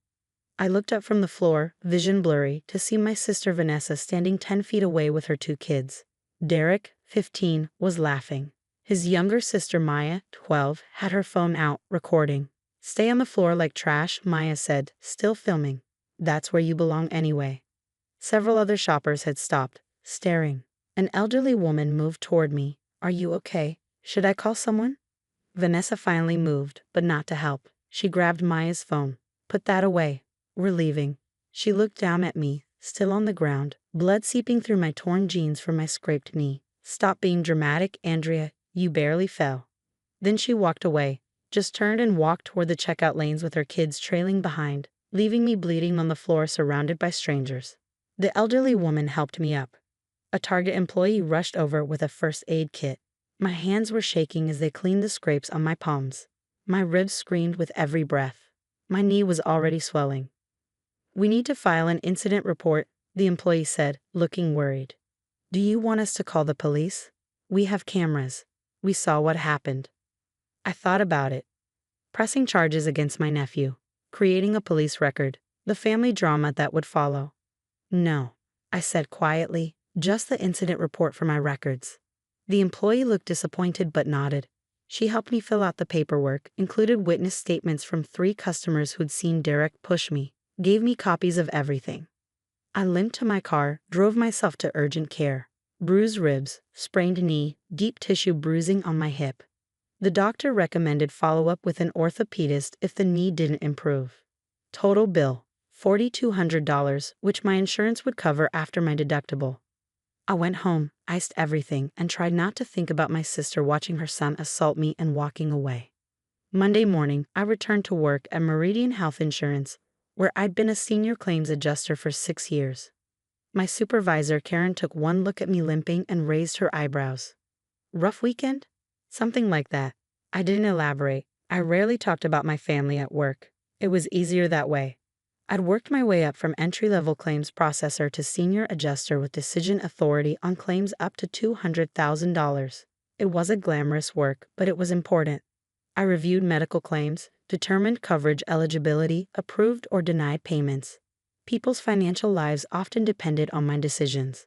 I looked up from the floor, vision blurry, to see my sister Vanessa standing 10 feet away with her 2 kids. Derek, 15, was laughing. His younger sister Maya, 12, had her phone out, recording. Stay on the floor like trash, Maya said, still filming. That's where you belong anyway. Several other shoppers had stopped, staring. An elderly woman moved toward me. Are you okay? Should I call someone? Vanessa finally moved, but not to help. She grabbed Maya's phone. Put that away. We're leaving. She looked down at me, still on the ground, blood seeping through my torn jeans from my scraped knee. Stop being dramatic, Andrea. You barely fell. Then she walked away, just turned and walked toward the checkout lanes with her kids trailing behind, leaving me bleeding on the floor surrounded by strangers. The elderly woman helped me up. A Target employee rushed over with a first aid kit. My hands were shaking as they cleaned the scrapes on my palms. My ribs screamed with every breath. My knee was already swelling. We need to file an incident report, the employee said, looking worried. Do you want us to call the police? We have cameras. We saw what happened. I thought about it. Pressing charges against my nephew. Creating a police record. The family drama that would follow. No, I said quietly, just the incident report for my records. The employee looked disappointed but nodded. She helped me fill out the paperwork, included witness statements from 3 customers who'd seen Derek push me, gave me copies of everything. I limped to my car, drove myself to urgent care. Bruised ribs, sprained knee, deep tissue bruising on my hip. The doctor recommended follow-up with an orthopedist if the knee didn't improve. Total bill, $4,200, which my insurance would cover after my deductible. I went home, iced everything, and tried not to think about my sister watching her son assault me and walking away. Monday morning, I returned to work at Meridian Health Insurance, where I'd been a senior claims adjuster for 6 years. My supervisor, Karen, took one look at me limping and raised her eyebrows. Rough weekend? Something like that. I didn't elaborate. I rarely talked about my family at work. It was easier that way. I'd worked my way up from entry-level claims processor to senior adjuster with decision authority on claims up to $200,000. It wasn't glamorous work, but it was important. I reviewed medical claims, determined coverage eligibility, approved or denied payments. People's financial lives often depended on my decisions.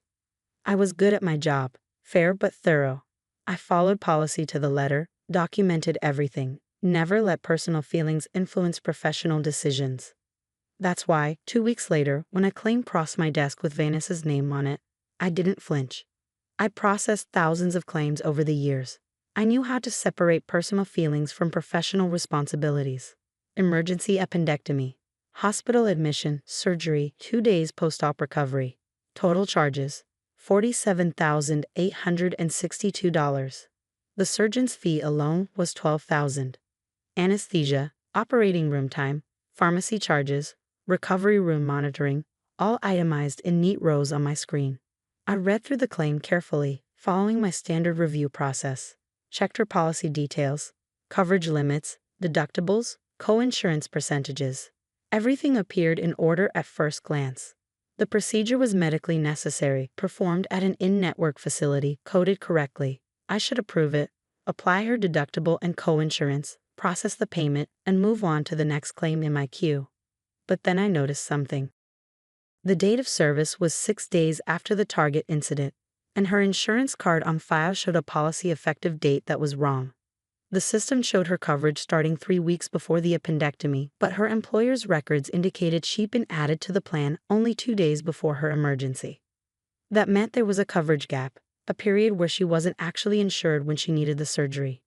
I was good at my job, fair but thorough. I followed policy to the letter, documented everything, never let personal feelings influence professional decisions. That's why, 2 weeks later, when a claim crossed my desk with Vanessa's name on it, I didn't flinch. I processed thousands of claims over the years. I knew how to separate personal feelings from professional responsibilities. Emergency appendectomy. Hospital admission, surgery, 2 days post-op recovery. Total charges, $47,862. The surgeon's fee alone was $12,000. Anesthesia, operating room time, pharmacy charges, recovery room monitoring, all itemized in neat rows on my screen. I read through the claim carefully, following my standard review process. Checked her policy details, coverage limits, deductibles, co-insurance percentages. Everything appeared in order at first glance. The procedure was medically necessary, performed at an in-network facility, coded correctly. I should approve it, apply her deductible and co-insurance, process the payment, and move on to the next claim in my queue. But then I noticed something. The date of service was 6 days after the Target incident, and her insurance card on file showed a policy effective date that was wrong. The system showed her coverage starting 3 weeks before the appendectomy, but her employer's records indicated she'd been added to the plan only 2 days before her emergency. That meant there was a coverage gap, a period where she wasn't actually insured when she needed the surgery.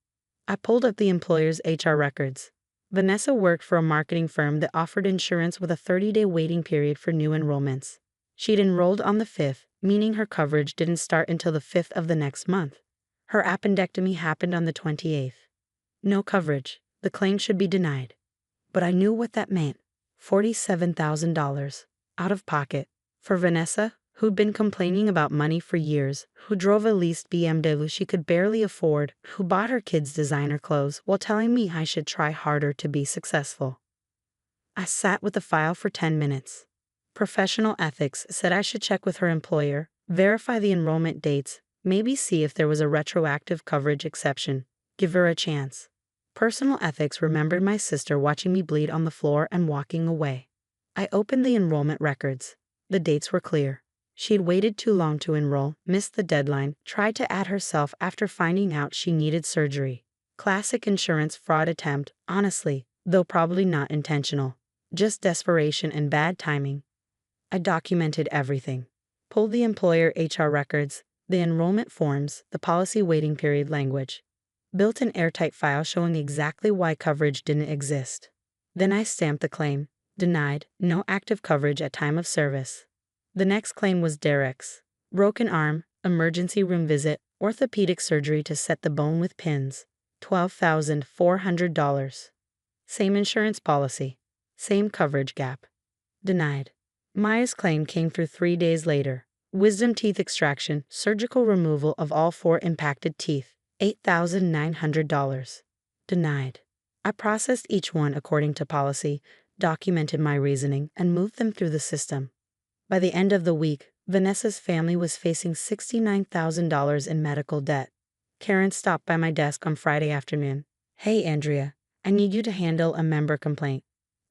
I pulled up the employer's HR records. Vanessa worked for a marketing firm that offered insurance with a 30-day waiting period for new enrollments. She'd enrolled on the 5th, meaning her coverage didn't start until the 5th of the next month. Her appendectomy happened on the 28th. No coverage. The claim should be denied. But I knew what that meant. $47,000. Out of pocket. For Vanessa, who'd been complaining about money for years, who drove a leased BMW she could barely afford, who bought her kids designer clothes while telling me I should try harder to be successful. I sat with the file for 10 minutes. Professional ethics said I should check with her employer, verify the enrollment dates, maybe see if there was a retroactive coverage exception, give her a chance. Personal ethics remembered my sister watching me bleed on the floor and walking away. I opened the enrollment records. The dates were clear. She'd waited too long to enroll, missed the deadline, tried to add herself after finding out she needed surgery. Classic insurance fraud attempt, honestly, though probably not intentional. Just desperation and bad timing. I documented everything. Pulled the employer HR records, the enrollment forms, the policy waiting period language. Built an airtight file showing exactly why coverage didn't exist. Then I stamped the claim. Denied, no active coverage at time of service. The next claim was Derek's. Broken arm, emergency room visit, orthopedic surgery to set the bone with pins. $12,400. Same insurance policy. Same coverage gap. Denied. Maya's claim came through 3 days later. Wisdom teeth extraction, surgical removal of all 4 impacted teeth. $8,900. Denied. I processed each one according to policy, documented my reasoning, and moved them through the system. By the end of the week, Vanessa's family was facing $69,000 in medical debt. Karen stopped by my desk on Friday afternoon. "Hey, Andrea, I need you to handle a member complaint."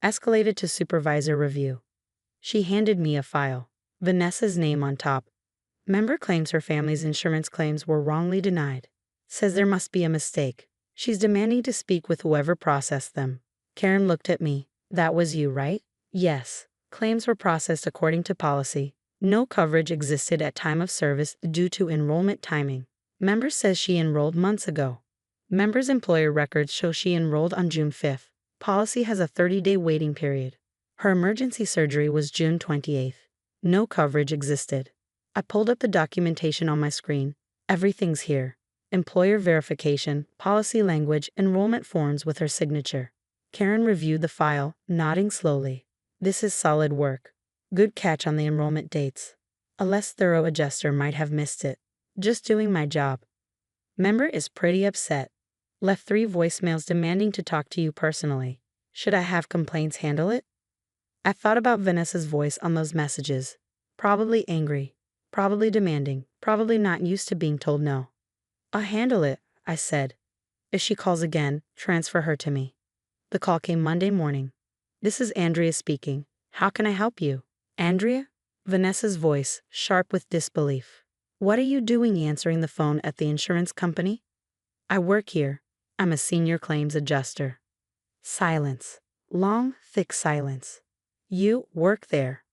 Escalated to supervisor review. She handed me a file. Vanessa's name on top. Member claims her family's insurance claims were wrongly denied. Says there must be a mistake. She's demanding to speak with whoever processed them. Karen looked at me. "That was you, right?" "Yes." Claims were processed according to policy. No coverage existed at time of service due to enrollment timing. Member says she enrolled months ago. Member's employer records show she enrolled on June 5th. Policy has a 30-day waiting period. Her emergency surgery was June 28th. No coverage existed. I pulled up the documentation on my screen. Everything's here. Employer verification, policy language, enrollment forms with her signature. Karen reviewed the file, nodding slowly. "This is solid work. Good catch on the enrollment dates. A less thorough adjuster might have missed it. Just doing my job." Member is pretty upset. Left 3 voicemails demanding to talk to you personally. Should I have complaints handle it? I thought about Vanessa's voice on those messages. Probably angry, probably demanding, probably not used to being told no. I'll handle it, I said. If she calls again, transfer her to me. The call came Monday morning. This is Andrea speaking. How can I help you? Andrea? Vanessa's voice, sharp with disbelief. What are you doing answering the phone at the insurance company? I work here. I'm a senior claims adjuster. Silence. Long, thick silence. You work there?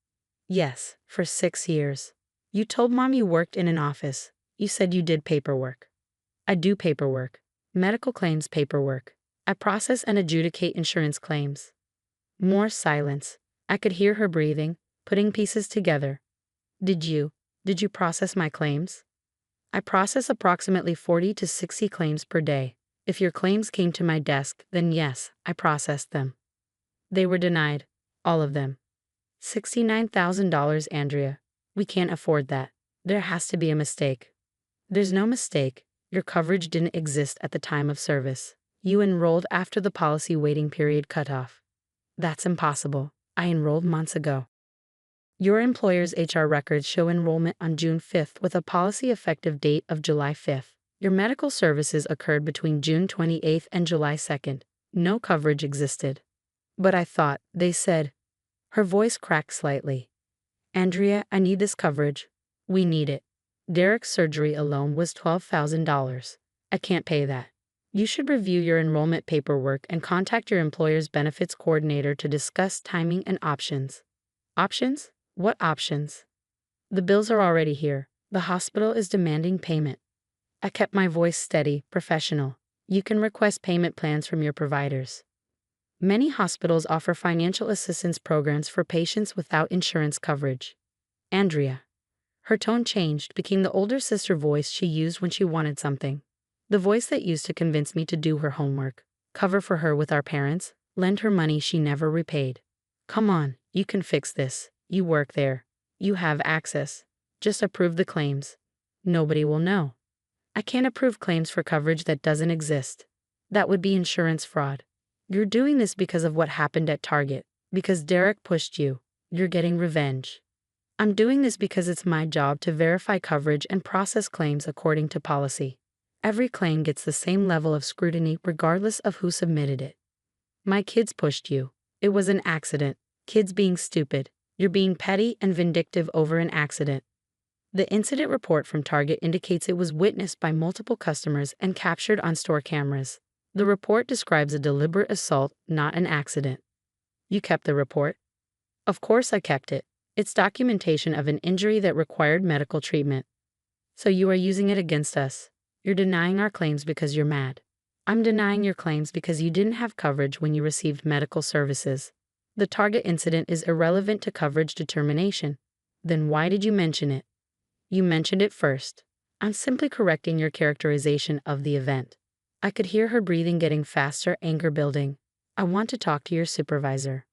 Yes, for 6 years. You told Mom you worked in an office. You said you did paperwork. I do paperwork. Medical claims paperwork. I process and adjudicate insurance claims. More silence. I could hear her breathing, putting pieces together. Did you process my claims? I process approximately 40 to 60 claims per day. If your claims came to my desk, then yes, I processed them. They were denied. All of them. $69,000, Andrea. We can't afford that. There has to be a mistake. There's no mistake. Your coverage didn't exist at the time of service. You enrolled after the policy waiting period cutoff. That's impossible. I enrolled months ago. Your employer's HR records show enrollment on June 5th with a policy effective date of July 5th. Your medical services occurred between June 28th and July 2nd. No coverage existed. But I thought, they said. Her voice cracked slightly. Andrea, I need this coverage. We need it. Derek's surgery alone was $12,000. I can't pay that. You should review your enrollment paperwork and contact your employer's benefits coordinator to discuss timing and options. Options? What options? The bills are already here. The hospital is demanding payment. I kept my voice steady, professional. You can request payment plans from your providers. Many hospitals offer financial assistance programs for patients without insurance coverage. Andrea. Her tone changed, became the older sister voice she used when she wanted something. The voice that used to convince me to do her homework, cover for her with our parents, lend her money she never repaid. Come on, you can fix this. You work there. You have access. Just approve the claims. Nobody will know. I can't approve claims for coverage that doesn't exist. That would be insurance fraud. You're doing this because of what happened at Target, because Derek pushed you. You're getting revenge. I'm doing this because it's my job to verify coverage and process claims according to policy. Every claim gets the same level of scrutiny regardless of who submitted it. My kids pushed you. It was an accident. Kids being stupid. You're being petty and vindictive over an accident. The incident report from Target indicates it was witnessed by multiple customers and captured on store cameras. The report describes a deliberate assault, not an accident. You kept the report? Of course I kept it. It's documentation of an injury that required medical treatment. So you are using it against us. You're denying our claims because you're mad. I'm denying your claims because you didn't have coverage when you received medical services. The Target incident is irrelevant to coverage determination. Then why did you mention it? You mentioned it first. I'm simply correcting your characterization of the event. I could hear her breathing getting faster, anger building. I want to talk to your supervisor.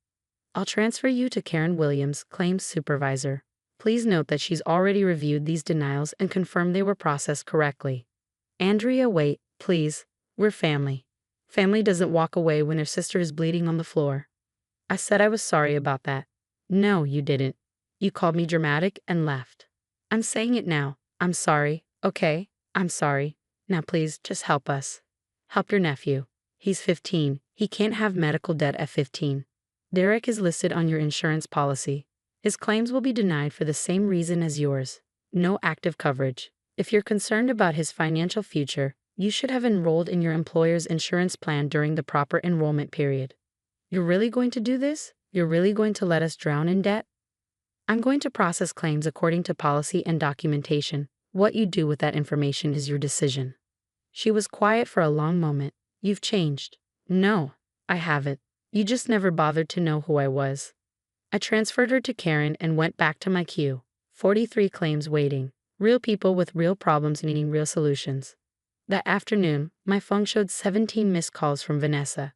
I'll transfer you to Karen Williams, claims supervisor. Please note that she's already reviewed these denials and confirmed they were processed correctly. Andrea, wait, please. We're family. Family doesn't walk away when their sister is bleeding on the floor. I said I was sorry about that. No, you didn't. You called me dramatic and left. I'm saying it now. I'm sorry, okay? I'm sorry. Now please, just help us. Help your nephew. He's 15. He can't have medical debt at 15. Derek is listed on your insurance policy. His claims will be denied for the same reason as yours. No active coverage. If you're concerned about his financial future, you should have enrolled in your employer's insurance plan during the proper enrollment period. You're really going to do this? You're really going to let us drown in debt? I'm going to process claims according to policy and documentation. What you do with that information is your decision. She was quiet for a long moment. You've changed. No, I haven't. You just never bothered to know who I was. I transferred her to Karen and went back to my queue. 43 claims waiting. Real people with real problems needing real solutions. That afternoon, my phone showed 17 missed calls from Vanessa.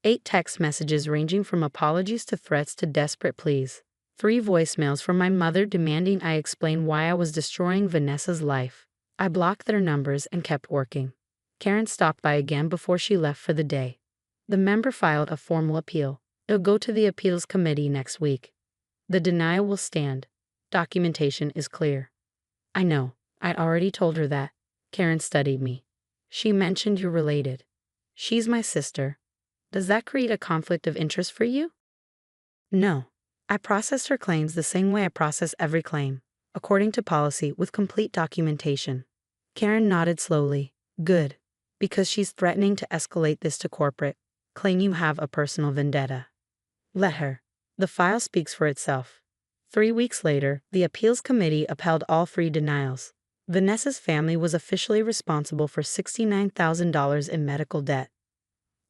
8 text messages ranging from apologies to threats to desperate pleas. 3 voicemails from my mother demanding I explain why I was destroying Vanessa's life. I blocked their numbers and kept working. Karen stopped by again before she left for the day. The member filed a formal appeal. It'll go to the appeals committee next week. The denial will stand. Documentation is clear. I know. I'd already told her that. Karen studied me. She mentioned you're related. She's my sister. Does that create a conflict of interest for you? No. I processed her claims the same way I process every claim, according to policy with complete documentation. Karen nodded slowly. Good. Because she's threatening to escalate this to corporate. Claim you have a personal vendetta. Let her. The file speaks for itself. 3 weeks later, the appeals committee upheld all 3 denials. Vanessa's family was officially responsible for $69,000 in medical debt.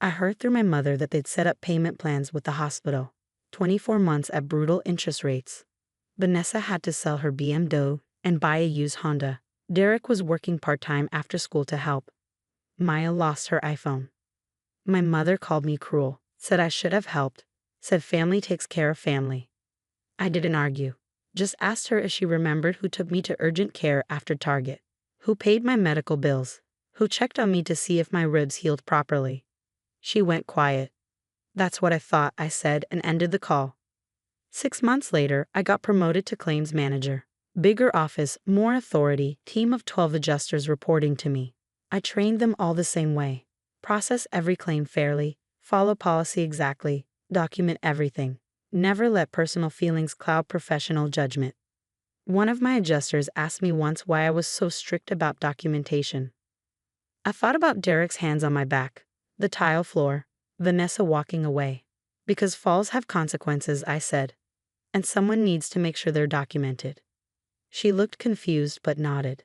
I heard through my mother that they'd set up payment plans with the hospital. 24 months at brutal interest rates. Vanessa had to sell her BMW and buy a used Honda. Derek was working part-time after school to help. Maya lost her iPhone. My mother called me cruel, said I should have helped, said family takes care of family. I didn't argue. Just asked her if she remembered who took me to urgent care after Target, who paid my medical bills, who checked on me to see if my ribs healed properly. She went quiet. That's what I thought, I said, and ended the call. 6 months later, I got promoted to claims manager. Bigger office, more authority, team of 12 adjusters reporting to me. I trained them all the same way. Process every claim fairly, follow policy exactly, document everything. Never let personal feelings cloud professional judgment. One of my adjusters asked me once why I was so strict about documentation. I thought about Derek's hands on my back, the tile floor, Vanessa walking away. Because falls have consequences, I said. And someone needs to make sure they're documented. She looked confused but nodded.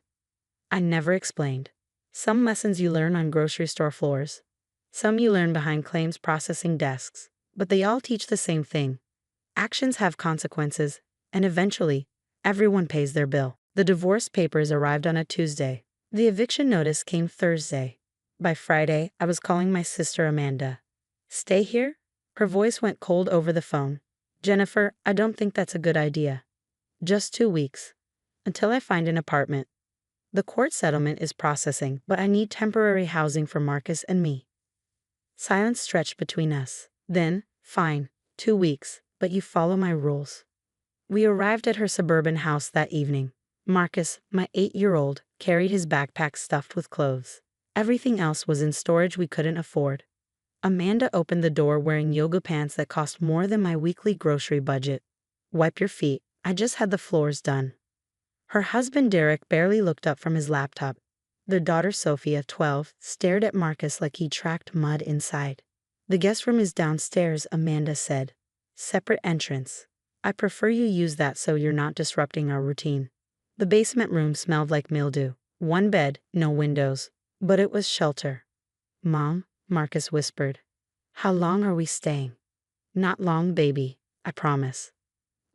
I never explained. Some lessons you learn on grocery store floors. Some you learn behind claims processing desks. But they all teach the same thing. Actions have consequences, and eventually, everyone pays their bill. The divorce papers arrived on a Tuesday. The eviction notice came Thursday. By Friday, I was calling my sister Amanda. Stay here? Her voice went cold over the phone. Jennifer, I don't think that's a good idea. Just 2 weeks. Until I find an apartment. The court settlement is processing, but I need temporary housing for Marcus and me. Silence stretched between us. Then, fine, 2 weeks. But you follow my rules. We arrived at her suburban house that evening. Marcus, my 8-year-old, carried his backpack stuffed with clothes. Everything else was in storage we couldn't afford. Amanda opened the door wearing yoga pants that cost more than my weekly grocery budget. Wipe your feet. I just had the floors done. Her husband Derek barely looked up from his laptop. Their daughter Sophia, 12, stared at Marcus like he tracked mud inside. The guest room is downstairs, Amanda said. Separate entrance. I prefer you use that so you're not disrupting our routine. The basement room smelled like mildew. 1 bed, no windows. But it was shelter. Mom, Marcus whispered. How long are we staying? Not long, baby, I promise.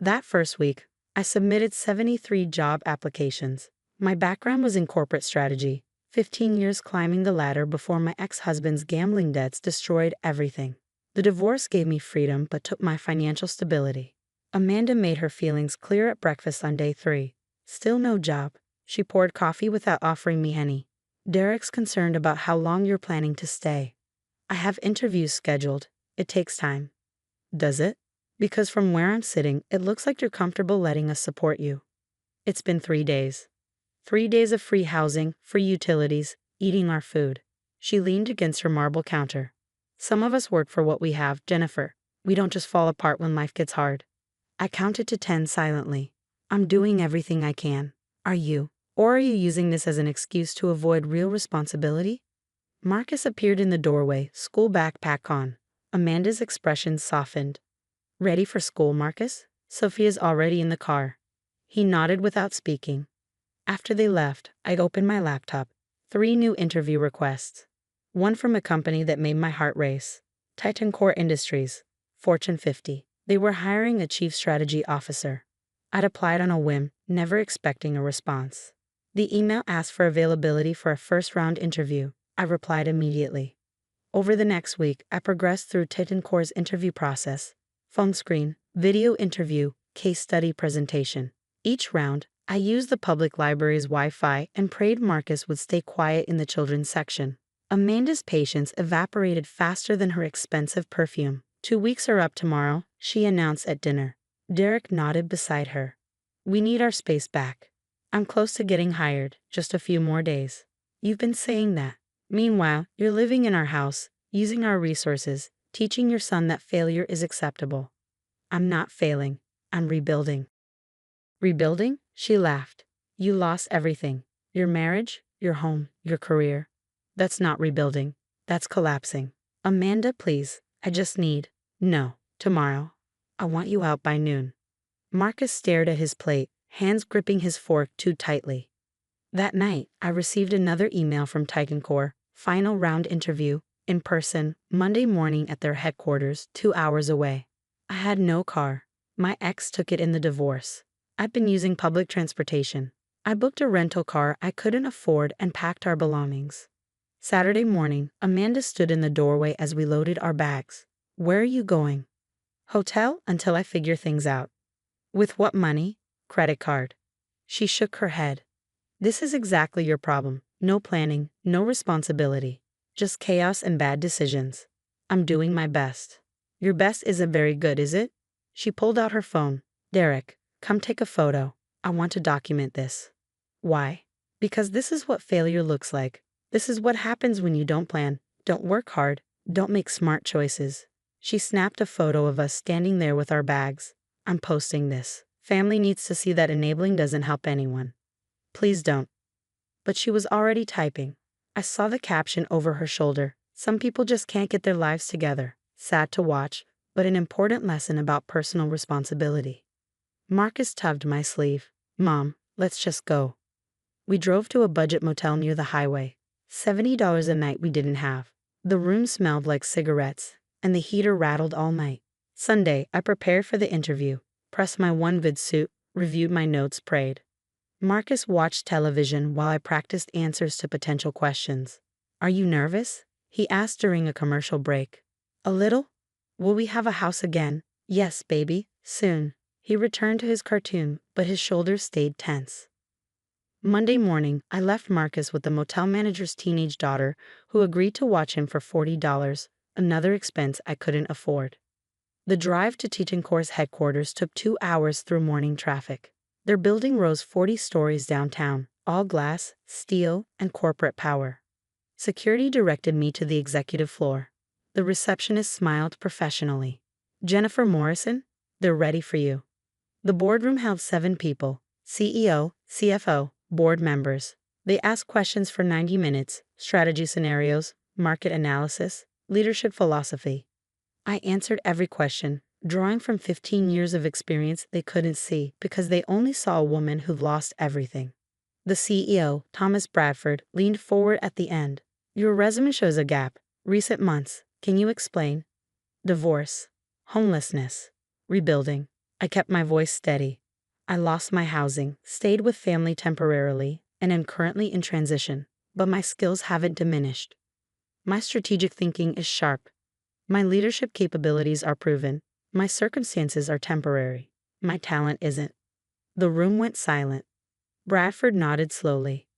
That first week, I submitted 73 job applications. My background was in corporate strategy. 15 years climbing the ladder before my ex-husband's gambling debts destroyed everything. The divorce gave me freedom but took my financial stability. Amanda made her feelings clear at breakfast on day 3. Still no job. She poured coffee without offering me any. Derek's concerned about how long you're planning to stay. I have interviews scheduled. It takes time. Does it? Because from where I'm sitting, it looks like you're comfortable letting us support you. It's been 3 days. 3 days of free housing, free utilities, eating our food. She leaned against her marble counter. Some of us work for what we have, Jennifer. We don't just fall apart when life gets hard. I counted to 10 silently. I'm doing everything I can. Are you? Or are you using this as an excuse to avoid real responsibility? Marcus appeared in the doorway, school backpack on. Amanda's expression softened. Ready for school, Marcus? Sophia's already in the car. He nodded without speaking. After they left, I opened my laptop. 3 new interview requests. One from a company that made my heart race. Titan Core Industries, Fortune 50. They were hiring a chief strategy officer. I'd applied on a whim, never expecting a response. The email asked for availability for a first-round interview. I replied immediately. Over the next week, I progressed through Titan Core's interview process. Phone screen, video interview, case study presentation. Each round, I used the public library's Wi-Fi and prayed Marcus would stay quiet in the children's section. Amanda's patience evaporated faster than her expensive perfume. 2 weeks are up tomorrow, she announced at dinner. Derek nodded beside her. We need our space back. I'm close to getting hired, just a few more days. You've been saying that. Meanwhile, you're living in our house, using our resources, teaching your son that failure is acceptable. I'm not failing. I'm rebuilding. Rebuilding? She laughed. You lost everything. Your marriage, your home, your career. That's not rebuilding. That's collapsing. Amanda, please. I just need. No, tomorrow. I want you out by noon. Marcus stared at his plate, hands gripping his fork too tightly. That night, I received another email from Titan Core, final round interview, in person, Monday morning at their headquarters, 2 hours away. I had no car. My ex took it in the divorce. I've been using public transportation. I booked a rental car I couldn't afford and packed our belongings. Saturday morning, Amanda stood in the doorway as we loaded our bags. Where are you going? Hotel until I figure things out. With what money? Credit card. She shook her head. This is exactly your problem. No planning, no responsibility. Just chaos and bad decisions. I'm doing my best. Your best isn't very good, is it? She pulled out her phone. Derek, come take a photo. I want to document this. Why? Because this is what failure looks like. This is what happens when you don't plan, don't work hard, don't make smart choices. She snapped a photo of us standing there with our bags. I'm posting this. Family needs to see that enabling doesn't help anyone. Please don't. But she was already typing. I saw the caption over her shoulder. Some people just can't get their lives together. Sad to watch, but an important lesson about personal responsibility. Marcus tugged my sleeve. Mom, let's just go. We drove to a budget motel near the highway. $70 a night we didn't have. The room smelled like cigarettes, and the heater rattled all night. Sunday, I prepared for the interview, pressed my one-vid suit, reviewed my notes, prayed. Marcus watched television while I practiced answers to potential questions. Are you nervous? He asked during a commercial break. A little. Will we have a house again? Yes, baby, soon. He returned to his cartoon, but his shoulders stayed tense. Monday morning, I left Marcus with the motel manager's teenage daughter, who agreed to watch him for $40, another expense I couldn't afford. The drive to Titan Core's headquarters took 2 hours through morning traffic. Their building rose 40 stories downtown, all glass, steel, and corporate power. Security directed me to the executive floor. The receptionist smiled professionally. Jennifer Morrison, they're ready for you. The boardroom held 7 people, CEO, CFO, board members. They asked questions for 90 minutes, strategy scenarios, market analysis, leadership philosophy. I answered every question, drawing from 15 years of experience they couldn't see because they only saw a woman who'd lost everything. The CEO, Thomas Bradford, leaned forward at the end. Your resume shows a gap. Recent months. Can you explain? Divorce. Homelessness. Rebuilding. I kept my voice steady. I lost my housing, stayed with family temporarily, and am currently in transition, but my skills haven't diminished. My strategic thinking is sharp. My leadership capabilities are proven. My circumstances are temporary. My talent isn't. The room went silent. Bradford nodded slowly.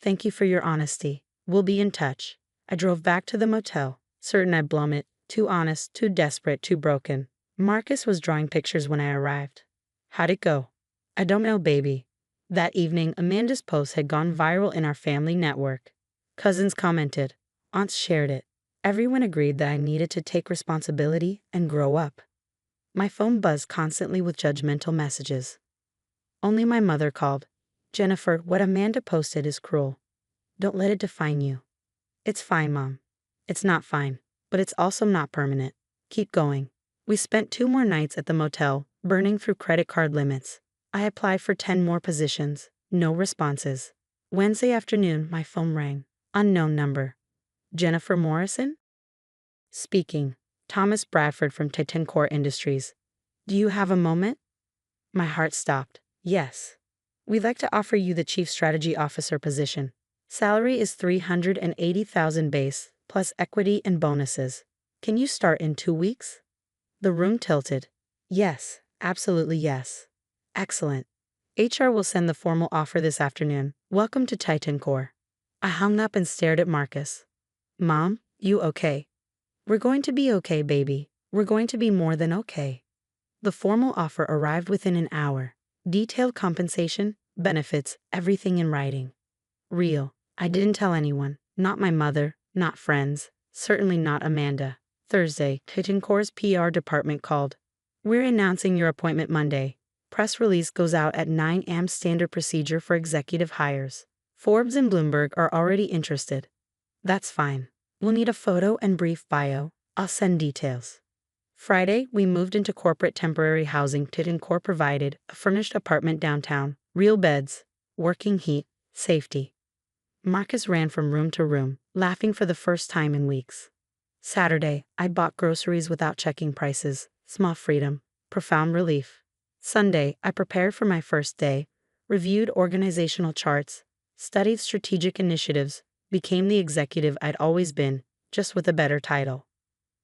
Thank you for your honesty. We'll be in touch. I drove back to the motel, certain I'd blown it, too honest, too desperate, too broken. Marcus was drawing pictures when I arrived. How'd it go? I don't know, baby. That evening, Amanda's post had gone viral in our family network. Cousins commented. Aunts shared it. Everyone agreed that I needed to take responsibility and grow up. My phone buzzed constantly with judgmental messages. Only my mother called. Jennifer, what Amanda posted is cruel. Don't let it define you. It's fine, Mom. It's not fine, but it's also not permanent. Keep going. We spent 2 more nights at the motel, burning through credit card limits. I applied for 10 more positions. No responses. Wednesday afternoon, my phone rang. Unknown number. Jennifer Morrison? Speaking. Thomas Bradford from Titan Core Industries. Do you have a moment? My heart stopped. Yes. We'd like to offer you the Chief Strategy Officer position. Salary is $380,000 base, plus equity and bonuses. Can you start in 2 weeks? The room tilted. Yes, absolutely yes. Excellent. HR will send the formal offer this afternoon. Welcome to Titan Core. I hung up and stared at Marcus. Mom, you okay? We're going to be okay, baby. We're going to be more than okay. The formal offer arrived within an hour. Detailed compensation, benefits, everything in writing. Real. I didn't tell anyone. Not my mother, not friends, certainly not Amanda. Thursday, Titancor's PR department called. We're announcing your appointment Monday. Press release goes out at 9 a.m. Standard procedure for executive hires. Forbes and Bloomberg are already interested. That's fine. We'll need a photo and brief bio. I'll send details. Friday, we moved into corporate temporary housing. Titancor provided a furnished apartment downtown, real beds, working heat, safety. Marcus ran from room to room, laughing for the first time in weeks. Saturday, I bought groceries without checking prices. Small freedom, profound relief. Sunday, I prepared for my first day, reviewed organizational charts, studied strategic initiatives, became the executive I'd always been, just with a better title.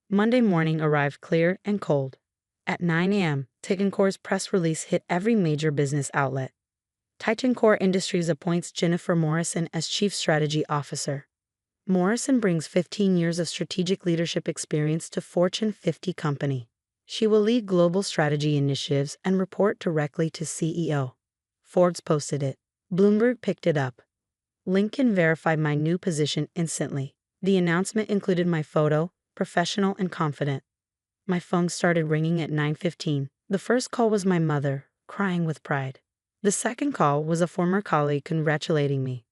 Monday morning arrived clear and cold. At 9 a.m., Titancor's press release hit every major business outlet. Titancor Industries appoints Jennifer Morrison as Chief Strategy Officer. Morrison brings 15 years of strategic leadership experience to Fortune 50 company. She will lead global strategy initiatives and report directly to CEO. Forbes posted it. Bloomberg picked it up. LinkedIn verified my new position instantly. The announcement included my photo, professional and confident. My phone started ringing at 9:15. The first call was my mother, crying with pride. The second call was a former colleague congratulating me.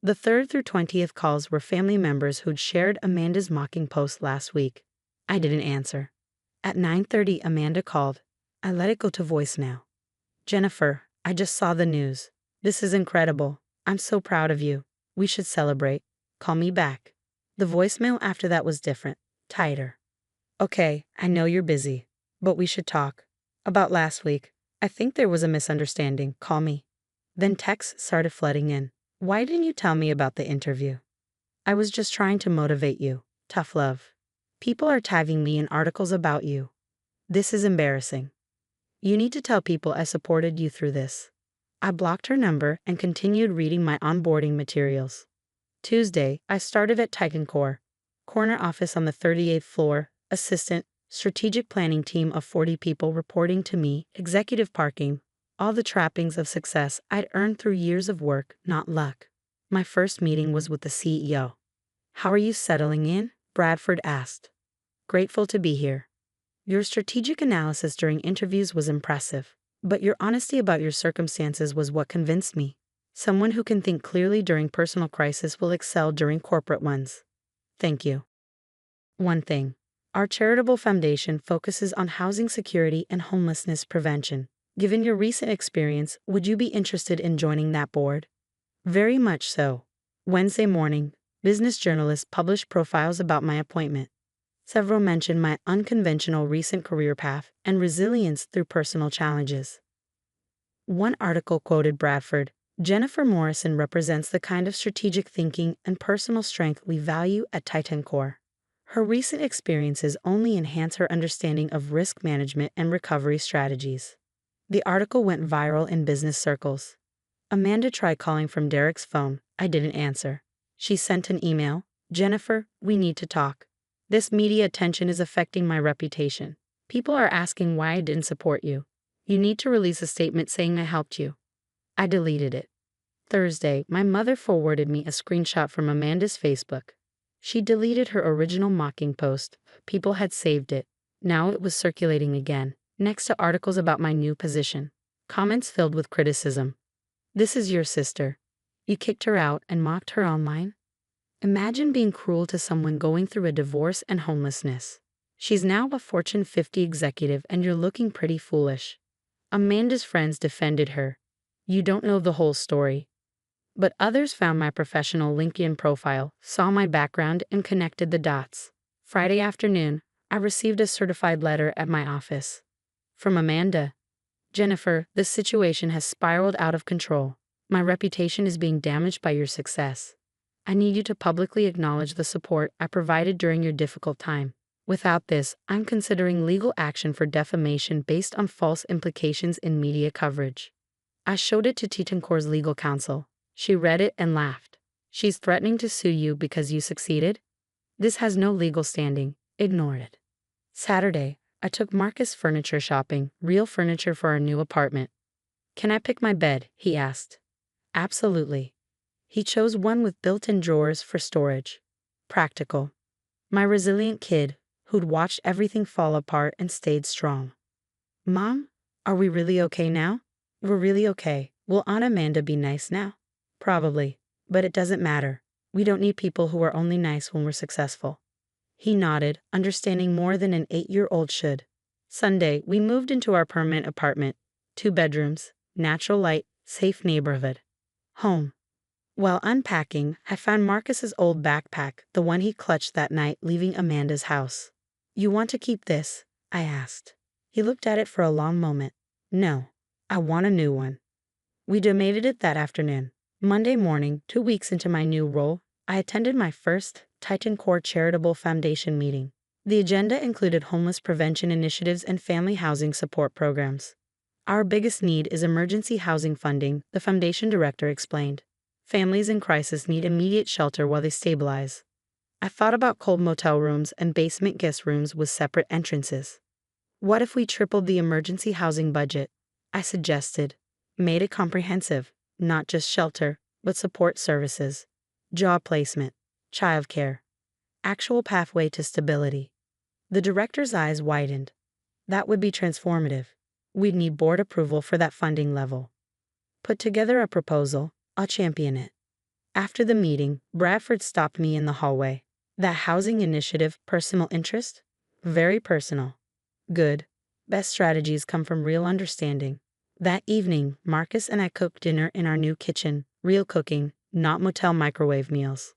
The 3rd through 20th calls were family members who'd shared Amanda's mocking post last week. I didn't answer. At 9:30, Amanda called. I let it go to voicemail. Jennifer, I just saw the news. This is incredible. I'm so proud of you. We should celebrate. Call me back. The voicemail after that was different, tighter. Okay, I know you're busy, but we should talk. About last week, I think there was a misunderstanding. Call me. Then texts started flooding in. Why didn't you tell me about the interview? I was just trying to motivate you. Tough love. People are tagging me in articles about you. This is embarrassing. You need to tell people I supported you through this. I blocked her number and continued reading my onboarding materials. Tuesday, I started at Titancor, corner office on the 38th floor, assistant, strategic planning team of 40 people reporting to me, executive parking, all the trappings of success I'd earned through years of work, not luck. My first meeting was with the CEO. How are you settling in? Bradford asked. Grateful to be here. Your strategic analysis during interviews was impressive, but your honesty about your circumstances was what convinced me. Someone who can think clearly during personal crisis will excel during corporate ones. Thank you. One thing. Our charitable foundation focuses on housing security and homelessness prevention. Given your recent experience, would you be interested in joining that board? Very much so. Wednesday morning, business journalists published profiles about my appointment. Several mentioned my unconventional recent career path and resilience through personal challenges. One article quoted Bradford, Jennifer Morrison represents the kind of strategic thinking and personal strength we value at Titancor. Her recent experiences only enhance her understanding of risk management and recovery strategies. The article went viral in business circles. Amanda tried calling from Derek's phone. I didn't answer. She sent an email. Jennifer, we need to talk. This media attention is affecting my reputation. People are asking why I didn't support you. You need to release a statement saying I helped you. I deleted it. Thursday, my mother forwarded me a screenshot from Amanda's Facebook. She deleted her original mocking post. People had saved it. Now it was circulating again, next to articles about my new position. Comments filled with criticism. This is your sister. You kicked her out and mocked her online? Imagine being cruel to someone going through a divorce and homelessness. She's now a Fortune 50 executive and you're looking pretty foolish. Amanda's friends defended her. You don't know the whole story. But others found my professional LinkedIn profile, saw my background, and connected the dots. Friday afternoon, I received a certified letter at my office. From Amanda. Jennifer, this situation has spiraled out of control. My reputation is being damaged by your success. I need you to publicly acknowledge the support I provided during your difficult time. Without this, I'm considering legal action for defamation based on false implications in media coverage. I showed it to Titancor's legal counsel. She read it and laughed. She's threatening to sue you because you succeeded? This has no legal standing. Ignore it. Saturday, I took Marcus furniture shopping, real furniture for our new apartment. "Can I pick my bed?" he asked. "Absolutely." He chose one with built-in drawers for storage. Practical. My resilient kid, who'd watched everything fall apart and stayed strong. "Mom, are we really okay now?" "We're really okay. Will Aunt Amanda be nice now?" "Probably. But it doesn't matter. We don't need people who are only nice when we're successful." He nodded, understanding more than an 8-year-old should. Sunday, we moved into our permanent apartment. 2 bedrooms, natural light, safe neighborhood. Home. While unpacking, I found Marcus's old backpack, the one he clutched that night leaving Amanda's house. "You want to keep this?" I asked. He looked at it for a long moment. "No, I want a new one." We donated it that afternoon. Monday morning, 2 weeks into my new role, I attended my first Titan Core Charitable Foundation meeting. The agenda included homeless prevention initiatives and family housing support programs. "Our biggest need is emergency housing funding," the foundation director explained. "Families in crisis need immediate shelter while they stabilize." I thought about cold motel rooms and basement guest rooms with separate entrances. "What if we tripled the emergency housing budget?" I suggested. "Made it comprehensive, not just shelter, but support services, job placement, childcare, actual pathway to stability." The director's eyes widened. "That would be transformative. We'd need board approval for that funding level." "Put together a proposal. I'll champion it." After the meeting, Bradford stopped me in the hallway. "That housing initiative, personal interest?" "Very personal." "Good. Best strategies come from real understanding." That evening, Marcus and I cooked dinner in our new kitchen, real cooking, not motel microwave meals.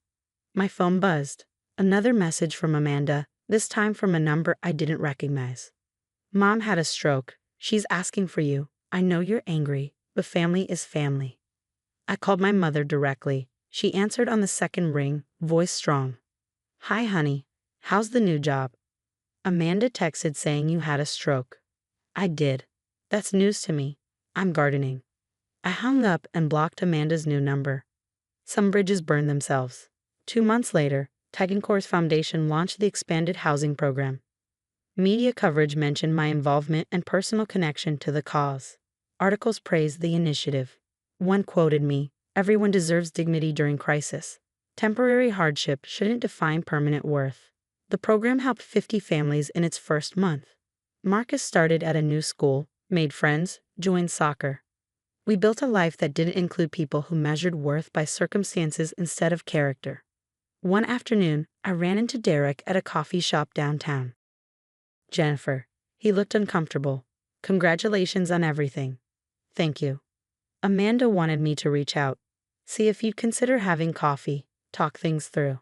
My phone buzzed. Another message from Amanda, this time from a number I didn't recognize. "Mom had a stroke. She's asking for you. I know you're angry, but family is family." I called my mother directly. She answered on the second ring, voice strong. "Hi, honey. How's the new job?" "Amanda texted saying you had a stroke." "I did. That's news to me. I'm gardening." I hung up and blocked Amanda's new number. Some bridges burned themselves. 2 months later, Titan Core's foundation launched the expanded housing program. Media coverage mentioned my involvement and personal connection to the cause. Articles praised the initiative. One quoted me, "Everyone deserves dignity during crisis. Temporary hardship shouldn't define permanent worth." The program helped 50 families in its first month. Marcus started at a new school, made friends, joined soccer. We built a life that didn't include people who measured worth by circumstances instead of character. One afternoon, I ran into Derek at a coffee shop downtown. "Jennifer." He looked uncomfortable. "Congratulations on everything." "Thank you." "Amanda wanted me to reach out. See if you'd consider having coffee, talk things through."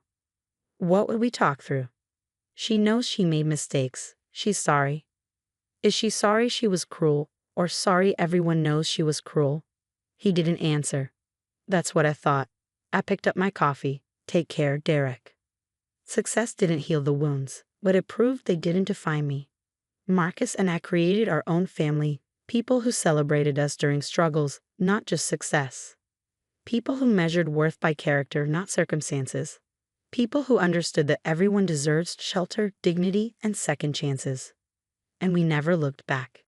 "What would we talk through?" "She knows she made mistakes. She's sorry." "Is she sorry she was cruel, or sorry everyone knows she was cruel?" He didn't answer. "That's what I thought." I picked up my coffee. "Take care, Derek." Success didn't heal the wounds, but it proved they didn't define me. Marcus and I created our own family, people who celebrated us during struggles, not just success. People who measured worth by character, not circumstances. People who understood that everyone deserves shelter, dignity, and second chances. And we never looked back.